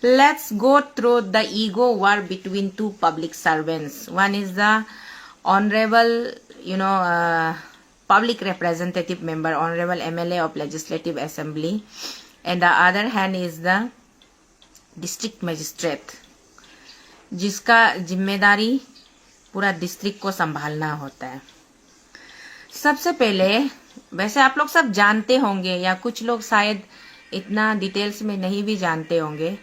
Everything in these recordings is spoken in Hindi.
Let's go through the ego war between two public servants. One is the honorable, public representative member, honorable MLA of Legislative Assembly, and the other hand is the district magistrate, जिसका जिम्मेदारी पूरा डिस्ट्रिक्ट को संभालना होता है। सबसे पहले, वैसे आप लोग सब जानते होंगे या कुछ लोग शायद इतना डिटेल्स में नहीं भी जानते होंगे,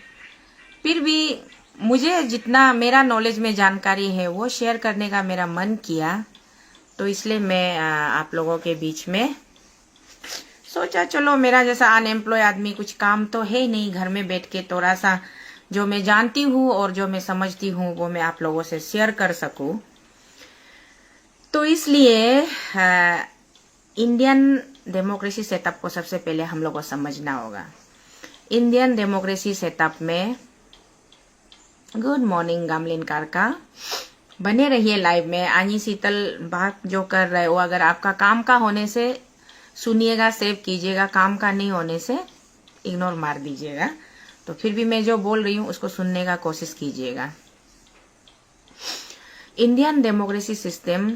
फिर भी मुझे जितना मेरा नॉलेज में जानकारी है वो शेयर करने का मेरा मन किया, तो इसलिए मैं आप लोगों के बीच में सोचा चलो मेरा जैसा अनएम्प्लॉय आदमी कुछ काम तो है नहीं, घर में बैठ के थोड़ा सा जो मैं जानती हूँ और जो मैं समझती हूँ वो मैं आप लोगों से शेयर कर सकूं। तो इसलिए इंडियन डेमोक्रेसी सेटअप को सबसे पहले हम लोग को समझना होगा। इंडियन डेमोक्रेसी सेटअप में, गुड मॉर्निंग गामलिन कारका, बने रहिए लाइव में। आनी शीतल बात जो कर रहे हो, अगर आपका काम का होने से सुनिएगा, सेव कीजिएगा, काम का नहीं होने से इग्नोर मार दीजिएगा। तो फिर भी मैं जो बोल रही हूँ उसको सुनने का कोशिश कीजिएगा। इंडियन डेमोक्रेसी सिस्टम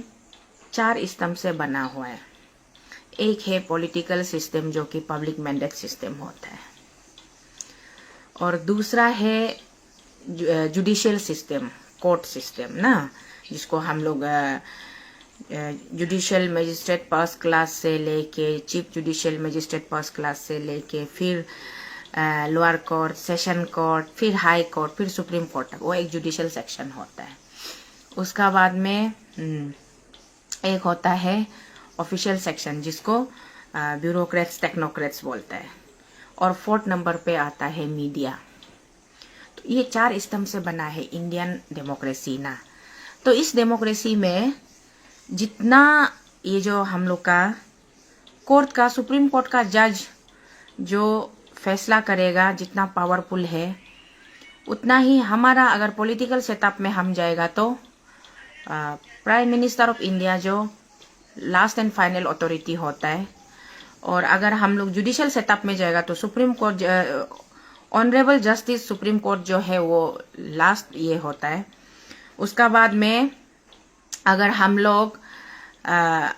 4 स्तंभ से बना हुआ है। एक है पॉलिटिकल सिस्टम जो कि पब्लिक मैंडेट सिस्टम होता है, और दूसरा है जुडिशियल सिस्टम, कोर्ट सिस्टम ना, जिसको हम लोग जुडिशियल मजिस्ट्रेट फर्स्ट क्लास से लेके chief judicial magistrate first class से लेके फिर लोअर कोर्ट, सेशन कोर्ट, फिर हाई कोर्ट, फिर सुप्रीम कोर्ट तक, वो एक जुडिशियल सेक्शन होता है। उसका बाद में एक होता है ऑफिशियल सेक्शन जिसको ब्यूरोक्रेट्स, टेक्नोक्रेट्स बोलता है, और 4th नंबर पे आता है मीडिया। तो ये 4 स्तंभ से बना है इंडियन डेमोक्रेसी ना। तो इस डेमोक्रेसी में जितना ये जो हम लोग का कोर्ट का, सुप्रीम कोर्ट का जज जो फैसला करेगा, जितना पावरफुल है उतना ही हमारा, अगर पॉलिटिकल सेटअप में हम जाएगा तो प्राइम मिनिस्टर ऑफ इंडिया जो लास्ट एंड फाइनल अथॉरिटी होता है, और अगर हम लोग जुडिशियल सेटअप में जाएगा तो supreme court, honourable justice supreme court जो है वो लास्ट ये होता है। उसका बाद में अगर हम लोग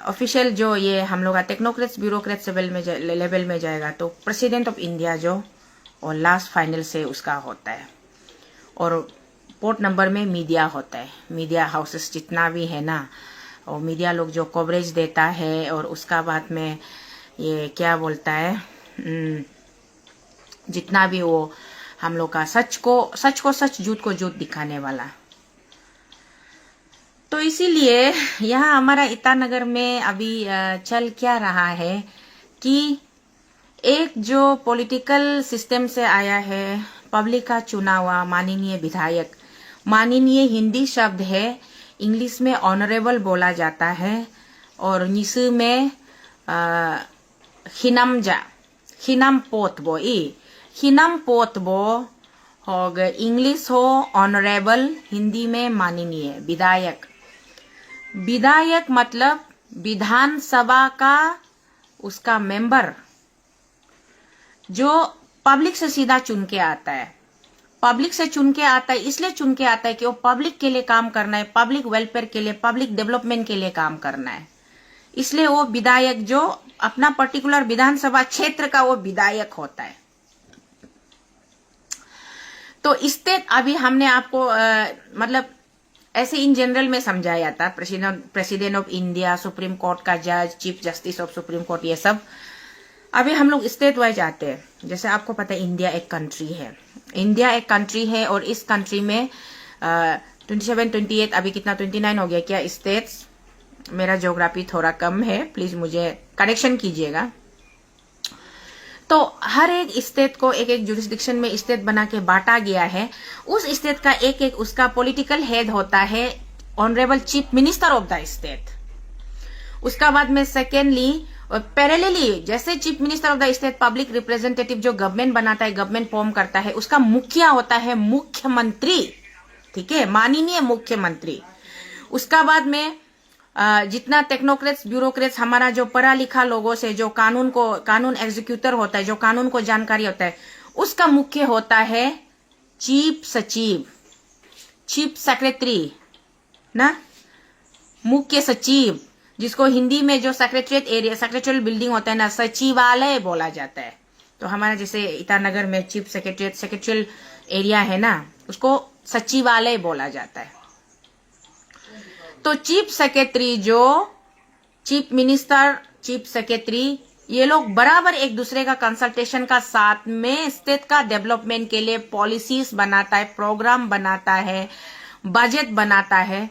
ऑफिशियल जो ये हम लोग का टेक्नोक्रेट्स, ब्यूरोक्रेट्स लेवल में जाएगा तो प्रेसिडेंट ऑफ इंडिया जो और लास्ट फाइनल से उसका होता है। और 4th नंबर में मीडिया होता है। मीडिया हाउसेस जितना भी है ना, और मीडिया लोग जो कवरेज देता है, और उसका बाद में ये क्या बोलता है, जितना भी वो हम लोग का सच को सच, झूठ को झूठ दिखाने वाला। तो इसीलिए यहाँ हमारा ईटानगर में अभी चल क्या रहा है कि एक जो पॉलिटिकल सिस्टम से आया है, पब्लिक का चुना हुआ माननीय विधायक, माननीय हिंदी शब्द है, इंग्लिश में ऑनरेबल बोला जाता है, और निसु में हिनम पोत बो हो गए, इंग्लिश हो ऑनरेबल, हिंदी में माननीय विधायक। विधायक मतलब विधानसभा का उसका मेंबर जो पब्लिक से सीधा चुन के आता है। पब्लिक से चुन के आता है, इसलिए चुन के आता है कि वो पब्लिक के लिए काम करना है, पब्लिक वेलफेयर के लिए, पब्लिक डेवलपमेंट के लिए काम करना है। इसलिए वो विधायक जो अपना पर्टिकुलर विधानसभा क्षेत्र का वो विधायक होता है। तो इससे अभी हमने आपको मतलब ऐसे इन जनरल में समझाया था, president of India, supreme court का जज, chief justice of supreme court, ये सब। अभी हम लोग स्टेट वाइज आते हैं। जैसे आपको पता है इंडिया एक कंट्री है, इंडिया एक कंट्री है, और इस कंट्री में 27, 28, अभी कितना 29 हो गया क्या स्टेट्स। मेरा ज्योग्राफी थोड़ा कम है, प्लीज मुझे करेक्शन कीजिएगा। तो हर एक स्टेट को एक एक जुरिस्डिक्शन में स्टेट बना के बांटा गया है। उस स्टेट का एक एक उसका पॉलिटिकल हेड होता है, honourable chief minister of the state. उसका बाद में सेकेंडली पैरेलली, जैसे chief minister of the state public representative जो गवर्नमेंट बनाता है, गवर्नमेंट फॉर्म करता है, उसका मुखिया होता है मुख्यमंत्री, ठीक है, माननीय मुख्यमंत्री। उसका बाद में जितना टेक्नोक्रेट्स, ब्यूरोक्रेट्स, हमारा जो पढ़ा लिखा लोगों से जो कानून एग्जीक्यूटर होता है, जो कानून को जानकारी होता है, उसका मुख्य होता है चीफ सचिव, चीफ सेक्रेटरी ना, मुख्य सचिव, जिसको हिंदी में जो सेक्रेटरीट एरिया, सेक्रेटरियल बिल्डिंग होता है ना, सचिवालय बोला जाता है। तो हमारा जैसे ईटानगर में चीफ सेक्रेटरीट, सेक्रेटरियल एरिया है ना, उसको सचिवालय बोला जाता है। तो चीफ सेक्रेटरी, जो चीफ मिनिस्टर, चीफ सेक्रेटरी, ये लोग बराबर एक दूसरे का कंसल्टेशन का साथ में स्टेट का डेवलपमेंट के लिए पॉलिसीज बनाता है, प्रोग्राम बनाता है, बजट बनाता है।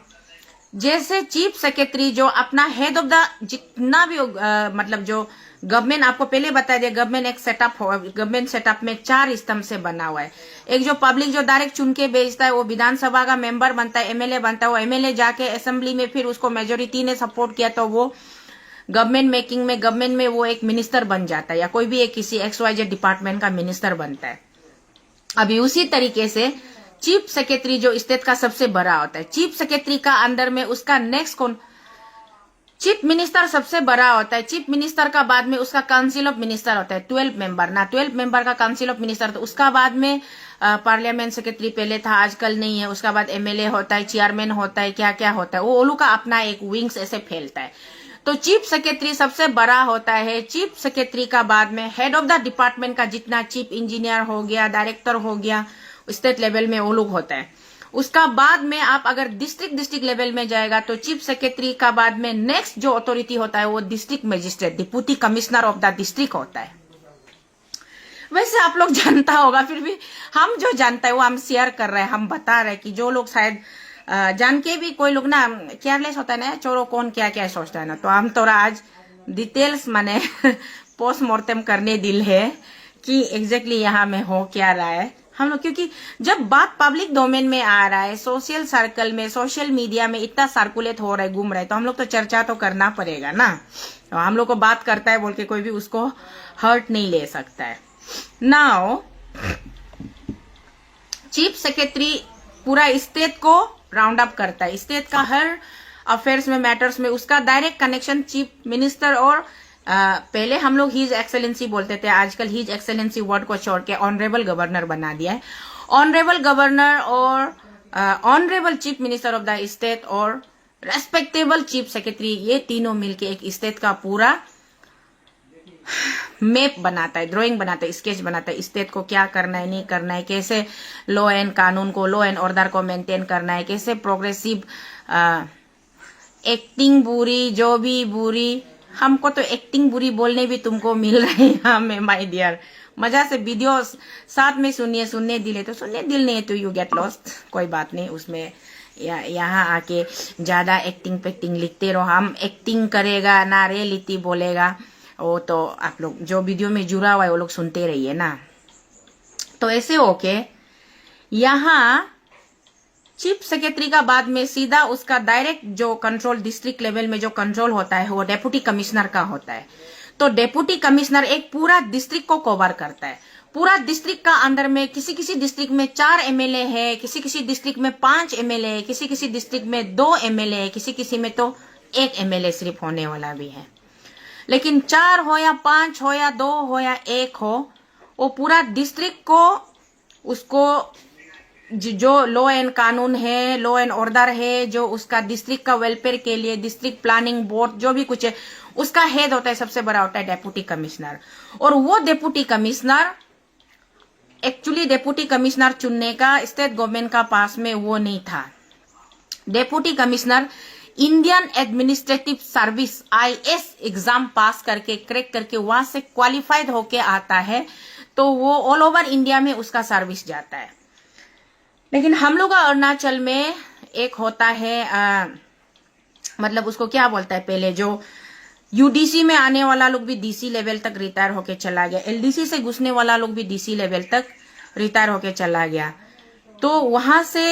जैसे चीफ सेक्रेटरी जो अपना हेड ऑफ द जितना भी मतलब जो गवर्नमेंट, आपको पहले बता दिया, गवर्नमेंट एक सेटअप हो, गवर्नमेंट सेटअप में 4 स्तंभ से बना हुआ है। एक जो पब्लिक जो डायरेक्ट चुन के भेजता है, वो विधानसभा का मेंबर बनता है, एमएलए बनता है। वो एमएलए जाके असेंबली में फिर उसको मेजोरिटी ने सपोर्ट किया तो वो गवर्नमेंट मेकिंग में, गवर्नमेंट में वो एक मिनिस्टर बन जाता है, या कोई भी एक किसी XYZ डिपार्टमेंट का मिनिस्टर बनता है। अभी उसी तरीके से चीफ सेक्रेटरी जो स्टेट का सबसे बड़ा होता है, चीफ सेक्रेटरी का अंदर में उसका नेक्स्ट कौन, चीफ मिनिस्टर सबसे बड़ा होता है। चीफ मिनिस्टर का बाद में उसका काउंसिल ऑफ मिनिस्टर होता है, 12 मेंबर ना, 12 मेंबर का काउंसिल ऑफ मिनिस्टर। तो उसका बाद में पार्लियामेंट सेक्रेटरी पहले था, आजकल नहीं है। उसका बाद एमएलए होता है, चेयरमैन होता है, क्या क्या होता है, वो ओलू का अपना एक विंग्स ऐसे फैलता है। तो चीफ सेक्रेटरी सबसे बड़ा होता है। चीफ सेक्रेटरी का बाद में हेड ऑफ द डिपार्टमेंट का जितना चीफ इंजीनियर हो गया, डायरेक्टर हो गया, स्टेट लेवल में वो लोग होता है। उसका बाद में आप अगर डिस्ट्रिक्ट लेवल में जाएगा तो चीफ सेक्रेटरी का बाद में नेक्स्ट जो अथॉरिटी होता है वो district magistrate, deputy commissioner of the district होता है। वैसे आप लोग जानता होगा, फिर भी हम जो जानता है वो हम शेयर कर रहे हैं, हम बता रहे हैं कि जो लोग शायद जान के भी कोई लोग ना केयरलेस होता है ना, चोरो कौन क्या क्या सोचता है ना, तो हम थोड़ा आज डिटेल्स माने पोस्टमार्टम करने दिल है कि एग्जैक्टली यहाँ में हो क्या रहा है हम लोग। क्योंकि जब बात पब्लिक डोमेन में आ रहा है, सोशल सर्कल में, सोशल मीडिया में इतना सर्कुलेट हो रहा है, घूम रहा है, तो हम लोग तो चर्चा तो करना पड़ेगा ना। तो हम लोग को बात करता है बोल के कोई भी उसको हर्ट नहीं ले सकता है। नाउ चीफ सेक्रेटरी पूरा स्टेट को राउंड अप करता है, स्टेट का हर अफेयर्स में, मैटर्स में उसका डायरेक्ट कनेक्शन चीफ मिनिस्टर और पहले हम लोग हीज एक्सेलेंसी बोलते थे, आजकल हीज एक्सेलेंसी वर्ड को छोड़ के ऑनरेबल गवर्नर बना दिया है। ऑनरेबल गवर्नर और honourable chief minister of the state और रेस्पेक्टेबल चीफ सेक्रेटरी, ये तीनों मिलके एक स्टेट का पूरा मैप बनाता है, ड्राइंग बनाता है, स्केच बनाता है, स्टेट को क्या करना है, नहीं करना है, कैसे लॉ एंड कानून को, लॉ एंड ऑर्डर को मेंटेन करना है, कैसे प्रोग्रेसिव एक्टिंग बुरी, जो भी बुरी, हमको तो एक्टिंग बुरी बोलने भी तुमको मिल रहे हैं हमें माय डियर। मजा से वीडियो साथ में सुनिए, सुनने दिल है तो सुनने, दिल नहीं है तो यू गेट लॉस्ट, कोई बात नहीं उसमें। यहाँ आके ज्यादा एक्टिंग पेक्टिंग लिखते रहो, हम एक्टिंग करेगा ना रियलिटी बोलेगा, वो तो आप लोग जो वीडियो में जुड़ा हुआ है वो लोग सुनते रहिए ना। तो ऐसे ओके, यहाँ चीफ सेक्रेटरी का बाद में सीधा उसका डायरेक्ट जो कंट्रोल डिस्ट्रिक्ट लेवल में जो कंट्रोल होता है वो डेप्यूटी कमिश्नर का होता है। तो डेप्यूटी कमिश्नर एक पूरा डिस्ट्रिक्ट को कवर करता है। पूरा डिस्ट्रिक्ट का अंदर में किसी किसी डिस्ट्रिक्ट में 4 एमएलए है, किसी किसी डिस्ट्रिक्ट में 5 एमएलए है, किसी किसी डिस्ट्रिक्ट में 2 एमएलए है, किसी किसी में तो 1 एमएलए सिर्फ होने वाला भी है। लेकिन 4 हो या 5 हो या 2 हो या 1 हो, वो पूरा डिस्ट्रिक्ट को उसको जो लॉ एंड कानून है, लॉ एंड ऑर्डर है, जो उसका डिस्ट्रिक्ट का वेलफेयर के लिए डिस्ट्रिक्ट प्लानिंग बोर्ड जो भी कुछ है, उसका हेड होता है, सबसे बड़ा होता है डेप्यूटी कमिश्नर। और वो deputy commissioner actually deputy commissioner चुनने का स्टेट गवर्नमेंट का पास में वो नहीं था। Deputy commissioner Indian administrative service IAS exam पास करके, क्रैक करके, वहां से क्वालिफाइड होके आता है, तो वो ऑल ओवर इंडिया में उसका सर्विस जाता है। लेकिन हम लोग का अरुणाचल में एक होता है मतलब उसको क्या बोलता है, पहले जो यूडीसी में आने वाला लोग भी डीसी लेवल तक रिटायर होके चला गया, एलडीसी से घुसने वाला लोग भी डीसी लेवल तक रिटायर होके चला गया। तो वहां से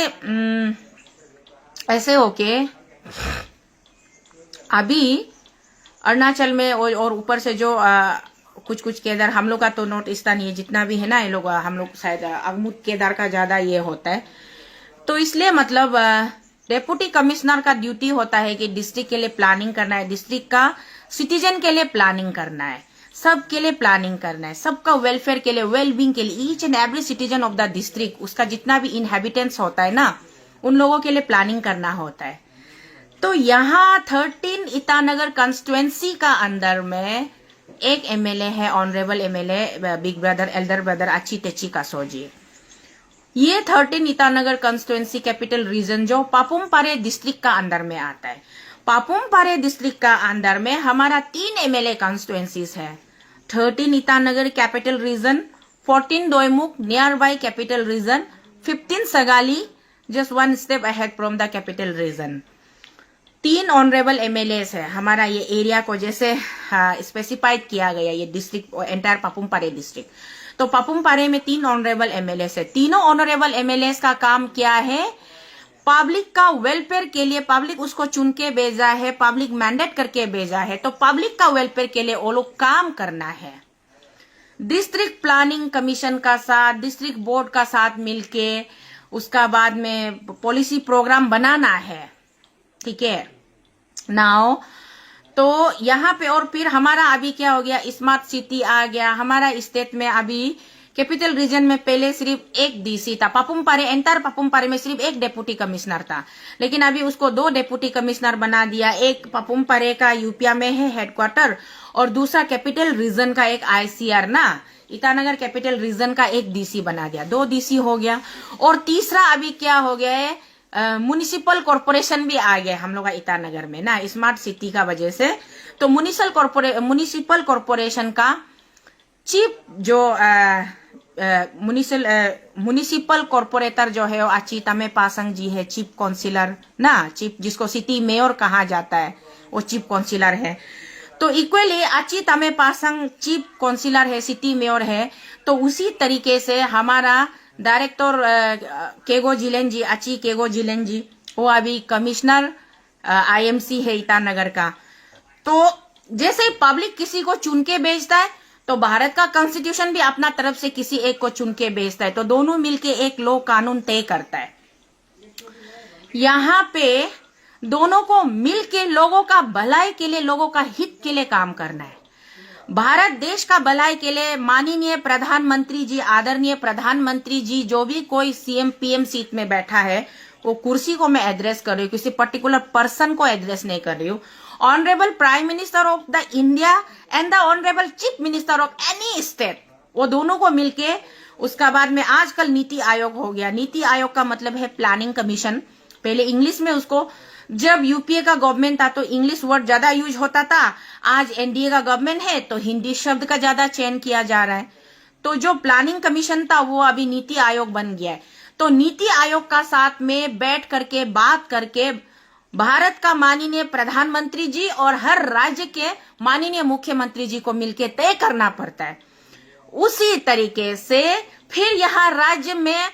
ऐसे होके अभी अरुणाचल में और ऊपर से जो कुछ कुछ केदार, हम लोग का तो नॉर्थ ईस्टर्न ये जितना भी है ना, ये लोग हम लोग शायद अगमुद केदार का ज्यादा ये होता है। तो इसलिए मतलब डेप्यूटी कमिश्नर का ड्यूटी होता है कि डिस्ट्रिक्ट के लिए प्लानिंग करना है, डिस्ट्रिक्ट का सिटीजन के लिए प्लानिंग करना है। सबके लिए प्लानिंग करना है, सबका वेलफेयर के लिए, वेलबींग के लिए, each and every citizen of the district, उसका जितना भी इनहेबिटेंट्स होता है ना, उन लोगों के लिए प्लानिंग करना होता है। तो यहाँ 13 ईटानगर कंस्टिट्युएंसी का अंदर में एक एमएलए है, honourable MLA big brother elder brother आची तेची कासोजी। ये 13 ईटानगर कंस्टिट्युएंसी कैपिटल रीजन जो पापुम पारे डिस्ट्रिक्ट का अंदर में आता है। पापुम पारे डिस्ट्रिक्ट का अंदर में हमारा 3 एमएलए कंस्टिट्युएंसीज है। 13 Itanagar capital reason, 14 Doimukh near by capital region, 15 Sagalee just 1 step ahead from the capital region. 3 honourable MLA है हमारा ये एरिया को जैसे स्पेसिफाइड किया गया, ये district entire Papum Pare district. तो पापुम पारे में 3 ऑनरेबल एमएलए है। तीनों ऑनरेबल एमएलए का काम क्या है? पब्लिक का वेलफेयर के लिए, पब्लिक उसको चुन के भेजा है, पब्लिक मैंडेट करके भेजा है, तो पब्लिक का वेलफेयर के लिए वो लोग काम करना है। डिस्ट्रिक्ट प्लानिंग कमीशन का साथ, डिस्ट्रिक्ट बोर्ड का साथ मिलके उसका बाद में पॉलिसी प्रोग्राम बनाना है, ठीक है नाउ। तो यहाँ पे और फिर हमारा अभी क्या हो गया, स्मार्ट सिटी आ गया हमारा स्टेट में। अभी कैपिटल रीजन में पहले सिर्फ एक डीसी था, पापुम पारे एंटायर पापुम पारे में सिर्फ एक डेप्यूटी कमिश्नर था, लेकिन अभी उसको 2 डेप्यूटी कमिश्नर बना दिया। एक पापुम पारे का यूपिया में है हेडक्वार्टर, और दूसरा कैपिटल रीजन का एक आईसीआर ना, ईटानगर कैपिटल रीजन का एक डीसी बना दिया, 2 डीसी हो गया। और तीसरा अभी क्या हो गया है, म्युनिसिपल कॉर्पोरेशन भी आ गया हम लोग का ईटानगर में ना, स्मार्ट सिटी का वजह से। तो म्युनिसिपल कॉर्पोरेशन का चीफ जो म्युनिसिपल कॉर्पोरेटर जो है वो आची तमे पासंग जी है, चीफ काउंसिलर ना, चीफ जिसको सिटी मेयर कहा जाता है वो चीफ काउंसिलर है। तो इक्वली आची तमे पासंग चीफ काउंसिलर है, सिटी मेयर है। तो उसी तरीके से हमारा डायरेक्टर केगो जिलेन जी, आची केगो जिलेन जी, वो अभी कमिश्नर आईएमसी है ईटानगर का। तो जैसे पब्लिक किसी को चुन के भेजता है, तो भारत का कॉन्स्टिट्यूशन भी अपना तरफ से किसी एक को चुन के भेजता है, तो दोनों मिलके एक लोक कानून तय करता है। यहाँ पे दोनों को मिलके लोगों का भलाई के लिए, लोगों का हित के लिए काम करना है। भारत देश का भलाई के लिए माननीय प्रधानमंत्री जी, आदरणीय प्रधानमंत्री जी, जो भी कोई सीएम पीएम सीट में बैठा है, वो कुर्सी को मैं एड्रेस कर रही हूँ, किसी पर्टिकुलर पर्सन को एड्रेस नहीं कर रही हूँ। Honourable prime minister of the India and the honourable chief minister of any state, वो दोनों को मिलके उसका बाद में आजकल नीति आयोग हो गया। नीति आयोग का मतलब है प्लानिंग कमीशन। पहले इंग्लिश में उसको, जब यूपीए का गवर्नमेंट था तो इंग्लिश वर्ड ज्यादा यूज होता था, आज एनडीए का गवर्नमेंट है तो हिंदी शब्द का ज्यादा चयन किया जा रहा है। तो जो प्लानिंग कमीशन था वो अभी नीति आयोग बन गया है। तो नीति आयोग का साथ में बैठ करके बात करके भारत का माननीय प्रधानमंत्री जी और हर राज्य के माननीय मुख्यमंत्री जी को मिलकर तय करना पड़ता है। उसी तरीके से फिर यहाँ राज्य में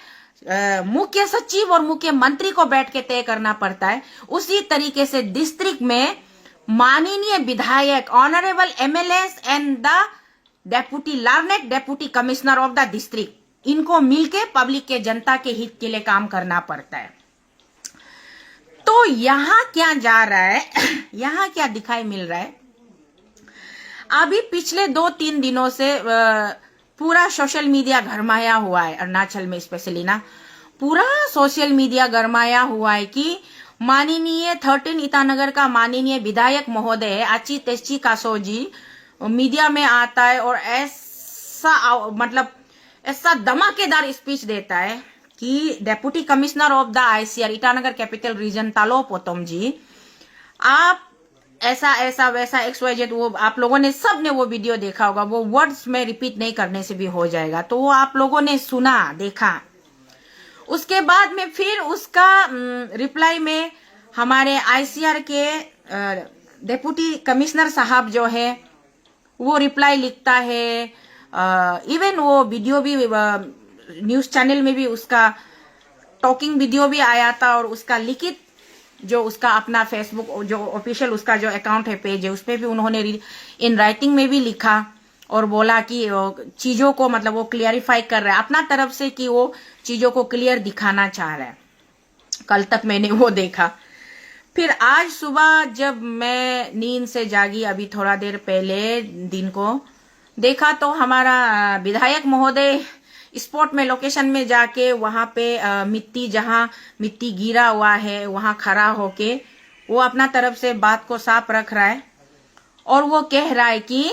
मुख्य सचिव और मुख्यमंत्री को बैठ के तय करना पड़ता है। उसी तरीके से डिस्ट्रिक्ट में माननीय विधायक, honourable MLAs and the deputy learned deputy commissioner of the district, इनको मिलके पब्लिक के, जनता के हित के लिए काम करना पड़ता है। तो यहाँ क्या जा रहा है, यहाँ क्या दिखाई मिल रहा है, अभी पिछले 2-3 दिनों से पूरा सोशल मीडिया गरमाया हुआ है, अरुणाचल में स्पेशली ना, पूरा सोशल मीडिया गरमाया हुआ है कि माननीय 13 ईटानगर का माननीय विधायक महोदय आची तेची कासो जी मीडिया में आता है और ऐसा मतलब ऐसा धमाकेदार स्पीच देता है कि deputy commissioner of the ICR Itanagar capital region Talo Potom ji, आप ऐसा ऐसा वैसा XYZ, वो आप लोगों ने सब ने वो वीडियो देखा होगा, वो वर्ड्स में रिपीट नहीं करने से भी हो जाएगा, तो वो आप लोगों ने सुना देखा। उसके बाद में फिर उसका रिप्लाई में हमारे आईसीआर के डेप्यूटी कमिश्नर साहब जो है वो रिप्लाई लिखता है। इवन वो वीडियो भी न्यूज चैनल में भी उसका टॉकिंग वीडियो भी आया था, और उसका लिखित जो उसका अपना फेसबुक जो ऑफिशियल उसका जो अकाउंट है, पेज है, उस पे भी उन्होंने इन राइटिंग में भी लिखा और बोला कि चीजों को मतलब वो क्लियरिफाई कर रहा है अपना तरफ से कि वो चीजों को क्लियर दिखाना चाह रहा है। कल तक मैंने वो देखा। फिर आज सुबह जब मैं नींद से जागी, अभी थोड़ा देर पहले दिन को, देखा तो हमारा विधायक महोदय स्पॉट में लोकेशन में जाके वहां पे मिट्टी जहां मिट्टी गिरा हुआ है वहां खड़ा होके वो अपना तरफ से बात को साफ रख रहा है और वो कह रहा है कि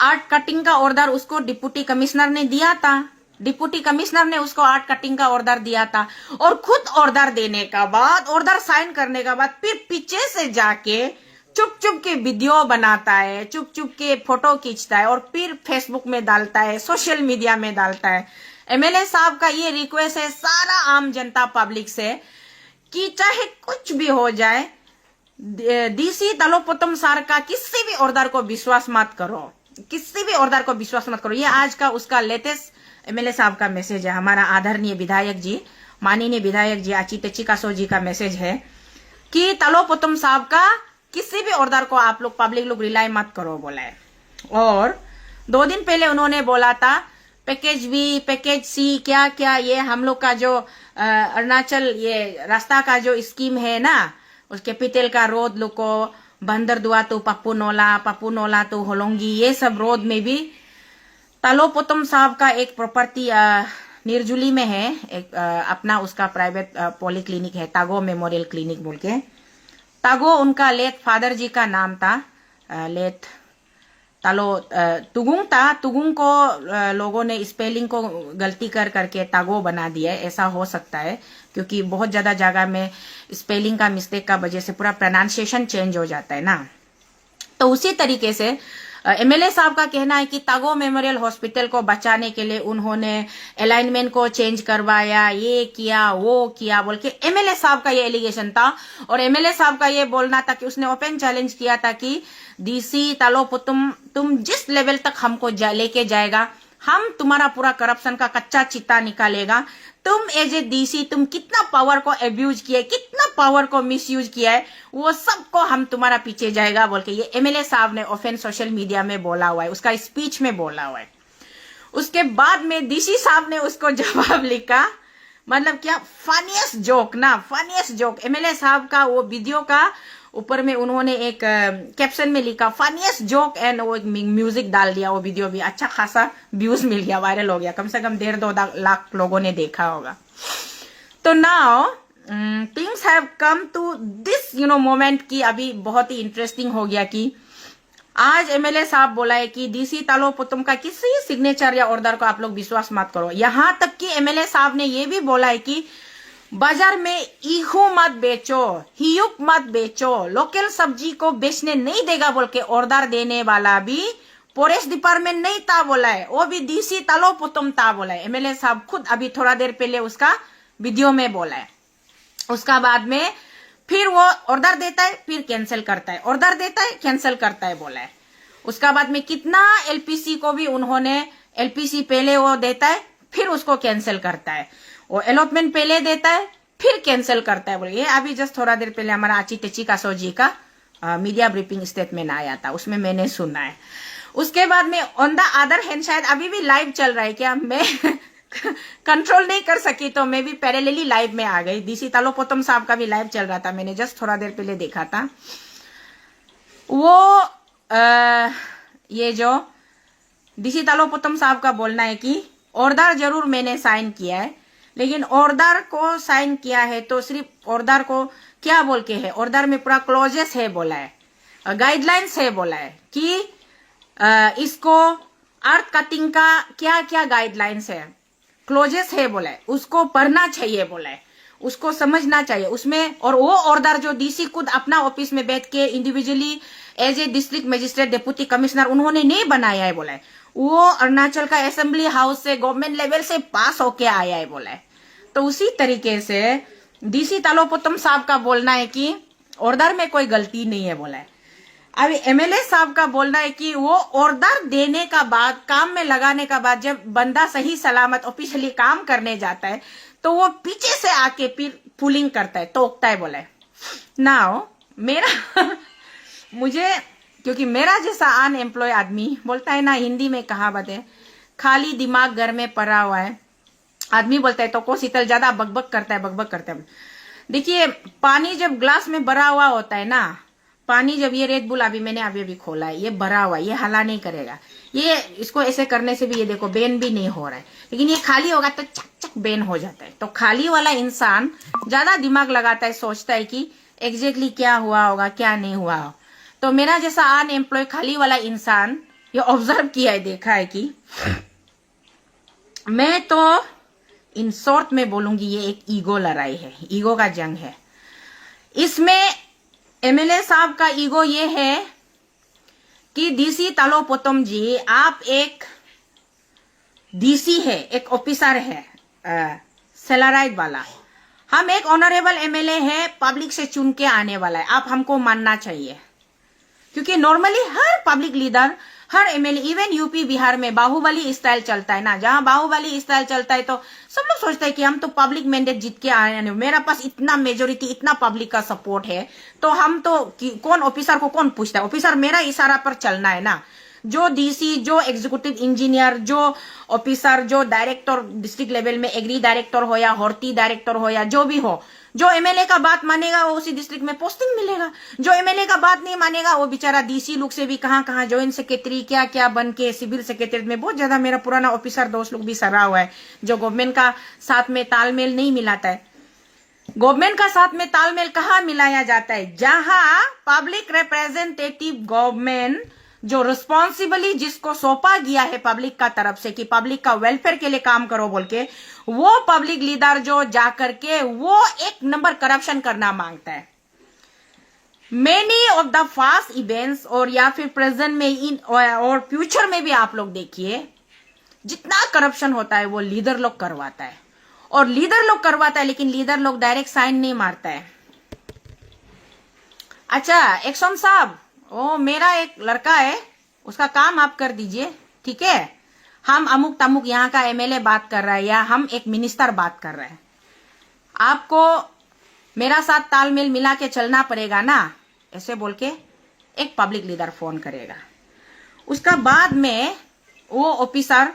आर्ट कटिंग का ऑर्डर उसको डिप्टी कमिश्नर ने दिया था। डिप्टी कमिश्नर ने उसको आर्ट कटिंग का ऑर्डर दिया था और खुद ऑर्डर देने का बाद, ऑर्डर साइन करने का बाद फिर पीछे से जाके चुप चुप के वीडियो बनाता है, चुप चुप के फोटो खींचता है और फिर फेसबुक में डालता है, सोशल मीडिया में डालता है। एमएलए साहब का ये रिक्वेस्ट है सारा आम जनता पब्लिक से कि चाहे कुछ भी हो जाए, डीसी तलोपतम सर का किसी भी ऑर्डर को विश्वास मत करो, किसी भी ऑर्डर को विश्वास मत करो। ये आज का उसका लेटेस्ट एमएलए साहब का मैसेज है, हमारा आदरणीय विधायक जी, माननीय विधायक जी आची चिकासो जी का मैसेज है कि तलोपतम साहब का किसी भी ऑर्डर को आप लोग पब्लिक लोग रिलाई मत करो बोला है। और 2 दिन पहले उन्होंने बोला था पैकेज बी, पैकेज सी, क्या क्या ये हम लोग का जो अरुणाचल ये रास्ता का जो स्कीम है ना, उस कैपिटल का रोड लोग को बंदरदुआ तो पप्पू नोला तो होलोंगी, ये सब रोड में भी तलोपतम साहब का एक प्रॉपर्टी निर्जुली में है, एक अपना उसका प्राइवेट पॉली क्लिनिक है, तागो मेमोरियल क्लिनिक बोल के। तागो उनका लेट फादर जी का नाम था, लेट तालो तुगुंग था। तुगुंग को लोगों ने स्पेलिंग को गलती करके तागो बना दिया है, ऐसा हो सकता है क्योंकि बहुत ज्यादा जगह में स्पेलिंग का मिस्टेक का वजह से पूरा प्रोनाउंसिएशन चेंज हो जाता है ना। तो उसी तरीके से एमएलए साहब का कहना है कि तागो मेमोरियल हॉस्पिटल को बचाने के लिए उन्होंने अलाइनमेंट को चेंज करवाया, ये किया वो किया बोल के एमएलए साहब का ये एलिगेशन था। और एमएलए साहब का ये बोलना था कि उसने ओपन चैलेंज किया था कि डीसी तलोपतम तुम जिस लेवल तक हमको लेके जाएगा, हम तुम्हारा पूरा करप्शन का कच्चा चिट्टा निकालेगा। तुम एज ए डीसी तुम कितना पावर को एब्यूज किया है, कितना पावर को मिसयूज किया है, वो सबको हम तुम्हारा पीछे जाएगा बोल के ये एमएलए साहब ने ओपन सोशल मीडिया में बोला हुआ है, उसका स्पीच में बोला हुआ है। उसके बाद में डीसी साहब ने उसको जवाब लिखा, मतलब क्या फनीएस्ट जोक ना, फनीएस्ट जोक। एमएलए साहब का वो वीडियो का ऊपर में उन्होंने एक कैप्शन में लिखा फनीएस्ट जोक एंड वो एक म्यूजिक डाल दिया। वो वीडियो भी अच्छा खासा व्यूज मिल गया, वायरल हो गया, कम से कम 1.5-2 लाख लोगों ने देखा होगा। तो now things have come to this moment की अभी बहुत ही इंटरेस्टिंग हो गया कि आज एमएलए साहब बोला है कि डीसी तलोपतम का किसी सिग्नेचर या ऑर्डर को आप लोग विश्वास मत करो। यहां तक कि एमएलए साहब ने ये भी बोला है कि बाजार में ईहू मत बेचो, हियुक मत बेचो, लोकल सब्जी को बेचने नहीं देगा बोल के ऑर्डर देने वाला भी फॉरेस्ट डिपार्टमेंट नहीं था बोला है, वो भी डीसी तलोपतम था बोला है। एमएलए साहब खुद अभी थोड़ा देर पहले उसका वीडियो में बोला है। उसका बाद में फिर वो ऑर्डर देता है फिर कैंसिल करता है, ऑर्डर देता है कैंसिल करता है बोला है। उसका बाद में कितना एलपीसी को भी उन्होंने एलपीसी पहले वो देता है फिर उसको कैंसिल करता है, वो अलॉटमेंट पहले देता है फिर कैंसिल करता है बोले। ये अभी जस्ट थोड़ा देर पहले हमारा आची चिकासो जी का मीडिया ब्रीफिंग स्टेटमेंट आया था, उसमें मैंने सुना है। उसके बाद में ऑन द अदर हैंड शायद अभी भी लाइव चल रहा है क्या, मैं कंट्रोल नहीं कर सकी तो मैं भी पैरेलली लाइव में आ गई। डीसी तलोपतम साहब का भी लाइव चल रहा था, मैंने जस्ट थोड़ा देर पहले देखा था। वो ये जो डीसी तलोपतम साहब का बोलना है कि ऑर्डर जरूर मैंने साइन किया है, लेकिन ऑर्डर को साइन किया है तो सिर्फ ऑर्डर को क्या बोल के है, ऑर्डर में पूरा क्लॉजेस है बोला है, गाइडलाइंस है बोला है कि इसको अर्थ कटिंग का क्या क्या गाइडलाइंस है, क्लोजेस है बोला है, उसको पढ़ना चाहिए बोला है, उसको समझना चाहिए उसमें। और वो ऑर्डर जो डीसी खुद अपना ऑफिस में बैठ के individually as a district magistrate deputy commissioner उन्होंने नहीं बनाया है बोला है, वो अरुणाचल का असेंबली हाउस से गवर्नमेंट लेवल से पास होके आया है बोला है। तो उसी तरीके से डीसी तलोपतम साहब का बोलना है कि ऑर्डर में कोई गलती नहीं है बोला है। अभी एमएलए साहब का बोलना है कि वो ऑर्डर देने का बाद, काम में लगाने का बाद, जब बंदा सही सलामत ऑफिशियली काम करने जाता है तो वो पीछे से आके फिर पुलिंग करता है, टोकता है बोला है। नाउ मेरा मुझे क्योंकि मेरा जैसा अनएम्प्लॉय आदमी बोलता है ना, हिंदी में कहावत है खाली दिमाग घर में पड़ा हुआ है, आदमी बोलता है तो को शीतल ज्यादा बकबक करता है, बकबक करता है। देखिए पानी जब ग्लास में भरा हुआ होता है ना, पानी जब ये रेड बुल अभी मैंने अभी खोला है, ये भरा हुआ है, ये हला नहीं करेगा, ये इसको ऐसे करने से भी ये देखो बेन भी नहीं हो रहा है, लेकिन ये खाली होगा तो चक चक बेन हो जाता है। तो खाली वाला इंसान ज्यादा दिमाग लगाता है, सोचता है कि एग्जैक्टली क्या हुआ होगा क्या नहीं हुआ हो। तो मेरा जैसा अनएम्प्लॉय खाली वाला इंसान ये ऑब्जर्व किया है, देखा है कि मैं तो इन शॉर्ट में बोलूंगी ये एक ईगो लड़ाई है, ईगो का जंग है। इसमें एमएलए साहब का ईगो ये है कि डीसी तालोपोतम जी, आप एक डीसी है, एक ऑफिसर है सैलराइड वाला, हम एक ऑनरेबल एमएलए है, पब्लिक से चुन के आने वाला है, आप हमको मानना चाहिए। क्योंकि नॉर्मली हर पब्लिक लीडर, हर एमएलए, इवन यूपी बिहार में बाहुबली स्टाइल चलता है ना, जहां बाहुबली स्टाइल चलता है तो सब लोग सोचते हैं कि हम तो पब्लिक मैंडेट जीत के आए हैं, मेरा पास इतना मेजोरिटी, इतना पब्लिक का सपोर्ट है, तो हम तो कौन ऑफिसर को कौन पूछता है, ऑफिसर मेरा इशारा पर चलना है ना। जो डीसी, जो एग्जीक्यूटिव इंजीनियर, जो ऑफिसर, जो डायरेक्टर डिस्ट्रिक्ट लेवल में एग्री डायरेक्टर हो या हॉर्टी डायरेक्टर हो या जो भी हो, जो एमएलए का बात मानेगा वो उसी डिस्ट्रिक्ट में पोस्टिंग मिलेगा, जो एमएलए का बात नहीं मानेगा वो बेचारा डीसी लोग से भी कहां कहां ज्वाइंट सेक्रेटरी क्या क्या बन के सिविल सेक्रेटरी में, बहुत ज्यादा मेरा पुराना ऑफिसर दोस्त लोग भी सरा हुआ है जो गवर्नमेंट का साथ में तालमेल नहीं मिलाता है। गवर्नमेंट का साथ में तालमेल कहां मिलाया जाता है, जहां पब्लिक रिप्रेजेंटेटिव गवर्नमेंट जो रिस्पॉन्सिबली जिसको सौंपा गया है पब्लिक का तरफ से कि पब्लिक का वेलफेयर के लिए काम करो बोल के, वो पब्लिक लीडर जो जाकर के वो एक नंबर करप्शन करना मांगता है। Many of the fast events और या फिर प्रेजेंट में इन और फ्यूचर में भी आप लोग देखिए, जितना करप्शन होता है वो लीडर लोग करवाता है, और लीडर लोग करवाता है, लेकिन लीडर लोग डायरेक्ट साइन नहीं मारता है। अच्छा एक्शन साहब, ओ मेरा एक लड़का है, उसका काम आप कर दीजिए, ठीक है, हम अमुक तमुक यहाँ का एमएलए बात कर रहा है या हम एक मिनिस्टर बात कर रहे हैं, आपको मेरा साथ तालमेल मिला के चलना पड़ेगा ना, ऐसे बोल के एक पब्लिक लीडर फोन करेगा। उसका बाद में वो ऑफिसर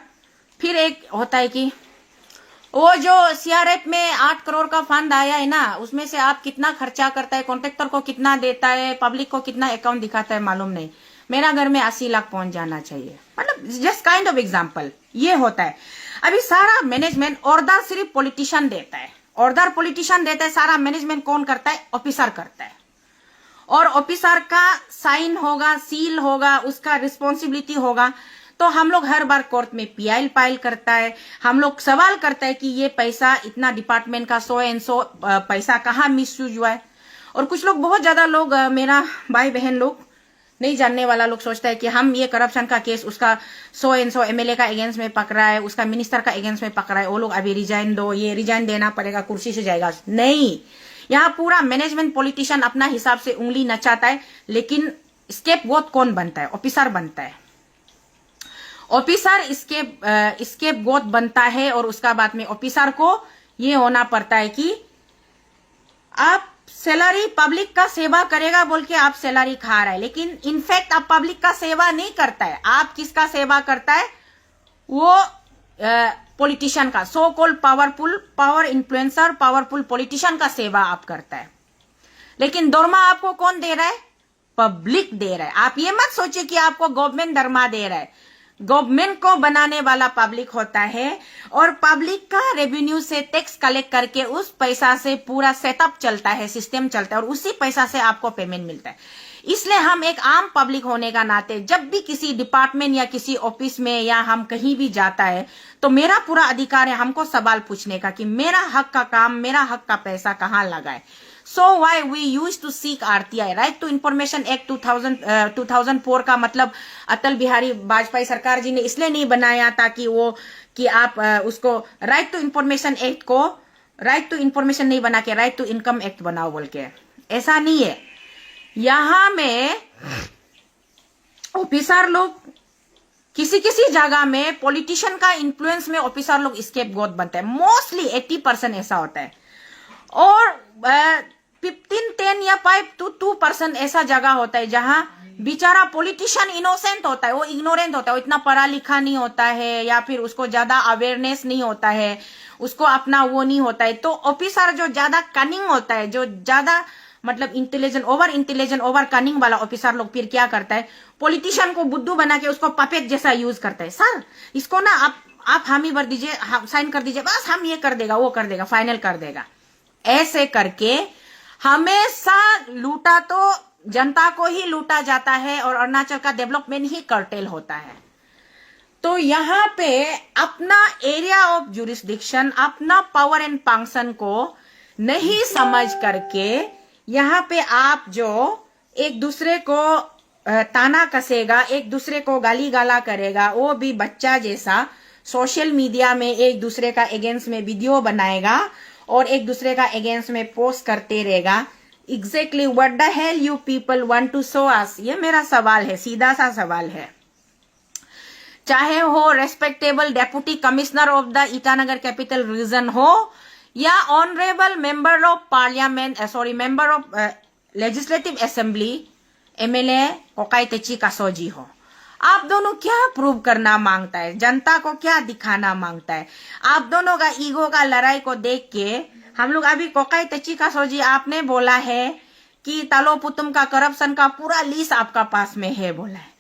फिर एक होता है कि वो जो सीआरएफ में 8 करोड़ का फंड आया है ना, उसमें से आप कितना खर्चा करता है, कॉन्ट्रैक्टर को कितना देता है, पब्लिक को कितना अकाउंट दिखाता है मालूम नहीं, मेरा घर में 80 लाख पहुंच जाना चाहिए, मतलब जस्ट काइंड ऑफ एग्जांपल ये होता है। अभी सारा मैनेजमेंट ऑर्डर सिर्फ पॉलिटिशियन देता है, ऑर्डर पॉलिटिशियन देता है, सारा मैनेजमेंट कौन करता है, ऑफिसर करता है, और ऑफिसर का साइन होगा, सील होगा, उसका रिस्पॉन्सिबिलिटी होगा। तो हम लोग हर बार कोर्ट में पीआई फाइल करता है, हम लोग सवाल करता है कि ये पैसा इतना डिपार्टमेंट का 100 एंड 100 पैसा कहाँ मिसयूज हुआ है। और कुछ लोग, बहुत ज्यादा लोग, मेरा भाई बहन लोग, नहीं जानने वाला लोग सोचता है कि हम ये करप्शन का केस उसका 100 एंड 100 एमएलए का अगेंस्ट में पकड़ा है, उसका मिनिस्टर का अगेंस्ट में पकड़ा है, वो लोग अभी रिजाइन दो, ये रिजाइन देना पड़ेगा, कुर्सी से जाएगा। नहीं, यहाँ पूरा मैनेजमेंट पॉलिटिशियन अपना हिसाब से उंगली नचाता है, लेकिन स्टेप गोत कौन बनता है, ऑफिसर बनता है। ऑफिसर इसके गोत बनता है, और उसका बाद में ऑफिसर को ये होना पड़ता है कि आप सैलरी पब्लिक का सेवा करेगा बोल के आप सैलरी खा रहा है, लेकिन इनफैक्ट आप पब्लिक का सेवा नहीं करता है। आप किसका सेवा करता है, वो पॉलिटिशियन का, so called power influencer, powerful politician का सेवा आप करता है। लेकिन दरमा आपको कौन दे रहा है, पब्लिक दे रहा है। आप ये मत सोचिए कि आपको गवर्नमेंट दरमा दे रहा है, गवर्नमेंट को बनाने वाला पब्लिक होता है, और पब्लिक का रेवेन्यू से टैक्स कलेक्ट करके उस पैसा से पूरा सेटअप चलता है, सिस्टम चलता है, और उसी पैसा से आपको पेमेंट मिलता है। इसलिए हम एक आम पब्लिक होने का नाते जब भी किसी डिपार्टमेंट या किसी ऑफिस में या हम कहीं भी जाता है, तो मेरा पूरा अधिकार है हमको सवाल पूछने का कि मेरा हक का काम, मेरा हक का पैसा कहाँ लगा है। So why we used to seek RTI, Right to Information Act 2004 का मतलब अटल बिहारी वाजपेयी सरकार जी ने इसलिए नहीं बनाया ताकि वो कि आप उसको राइट टू इंफॉर्मेशन एक्ट को राइट टू इंफॉर्मेशन नहीं बना के राइट टू इनकम एक्ट बनाओ बोल के, ऐसा नहीं है। यहां में ऑफिसर लोग किसी किसी जगह में पॉलिटिशियन का इन्फ्लुएंस में ऑफिसर लोग स्केपगोट बनते हैं, मोस्टली 80% ऐसा होता है, और 15-10 या 5-2% ऐसा जगह होता है जहां बेचारा पॉलिटिशियन इनोसेंट होता है, वो इग्नोरेंट होता है, वो इतना पढ़ा लिखा नहीं होता है, या फिर उसको ज्यादा अवेयरनेस नहीं होता है, उसको अपना वो नहीं होता है। तो ऑफिसर जो ज्यादा कनिंग होता है, जो ज्यादा मतलब इंटेलिजेंट ओवर कनिंग वाला ऑफिसर लोग फिर क्या करता है, पॉलिटिशियन को बुद्धू बना के उसको पपेट जैसा यूज करता है। सर इसको ना आप हामी भर दीजिए, साइन कर दीजिए, बस हम ये कर देगा, वो कर देगा, फाइनल कर देगा। ऐसे करके हमेशा लूटा तो जनता को ही लूटा जाता है और अरुणाचल का डेवलपमेंट ही कर्टेल होता है। तो यहाँ पे अपना एरिया ऑफ जुरिस्डिक्शन, अपना पावर एंड फंक्शन को नहीं समझ करके यहाँ पे आप जो एक दूसरे को ताना कसेगा, एक दूसरे को गाली गाला करेगा, वो भी बच्चा जैसा सोशल मीडिया में एक दूसरे का अगेंस्ट में वीडियो बनाएगा और एक दूसरे का अगेंस्ट में पोस्ट करते रहेगा। Exactly what the hell you people want to show us, ये मेरा सवाल है, सीधा सा सवाल है। चाहे हो respectable deputy commissioner of the Itanagar capital region हो या honourable member of parliament, member of legislative assembly MLA कोकाई तेची कासोजी हो, आप दोनों क्या प्रूव करना मांगता है, जनता को क्या दिखाना मांगता है? आप दोनों का ईगो का लड़ाई को देख के हम लोग अभी कोकाई तेची कासोजी आपने बोला है कि तालो पुतुम का करप्शन का पूरा लिस्ट आपका पास में है बोला है।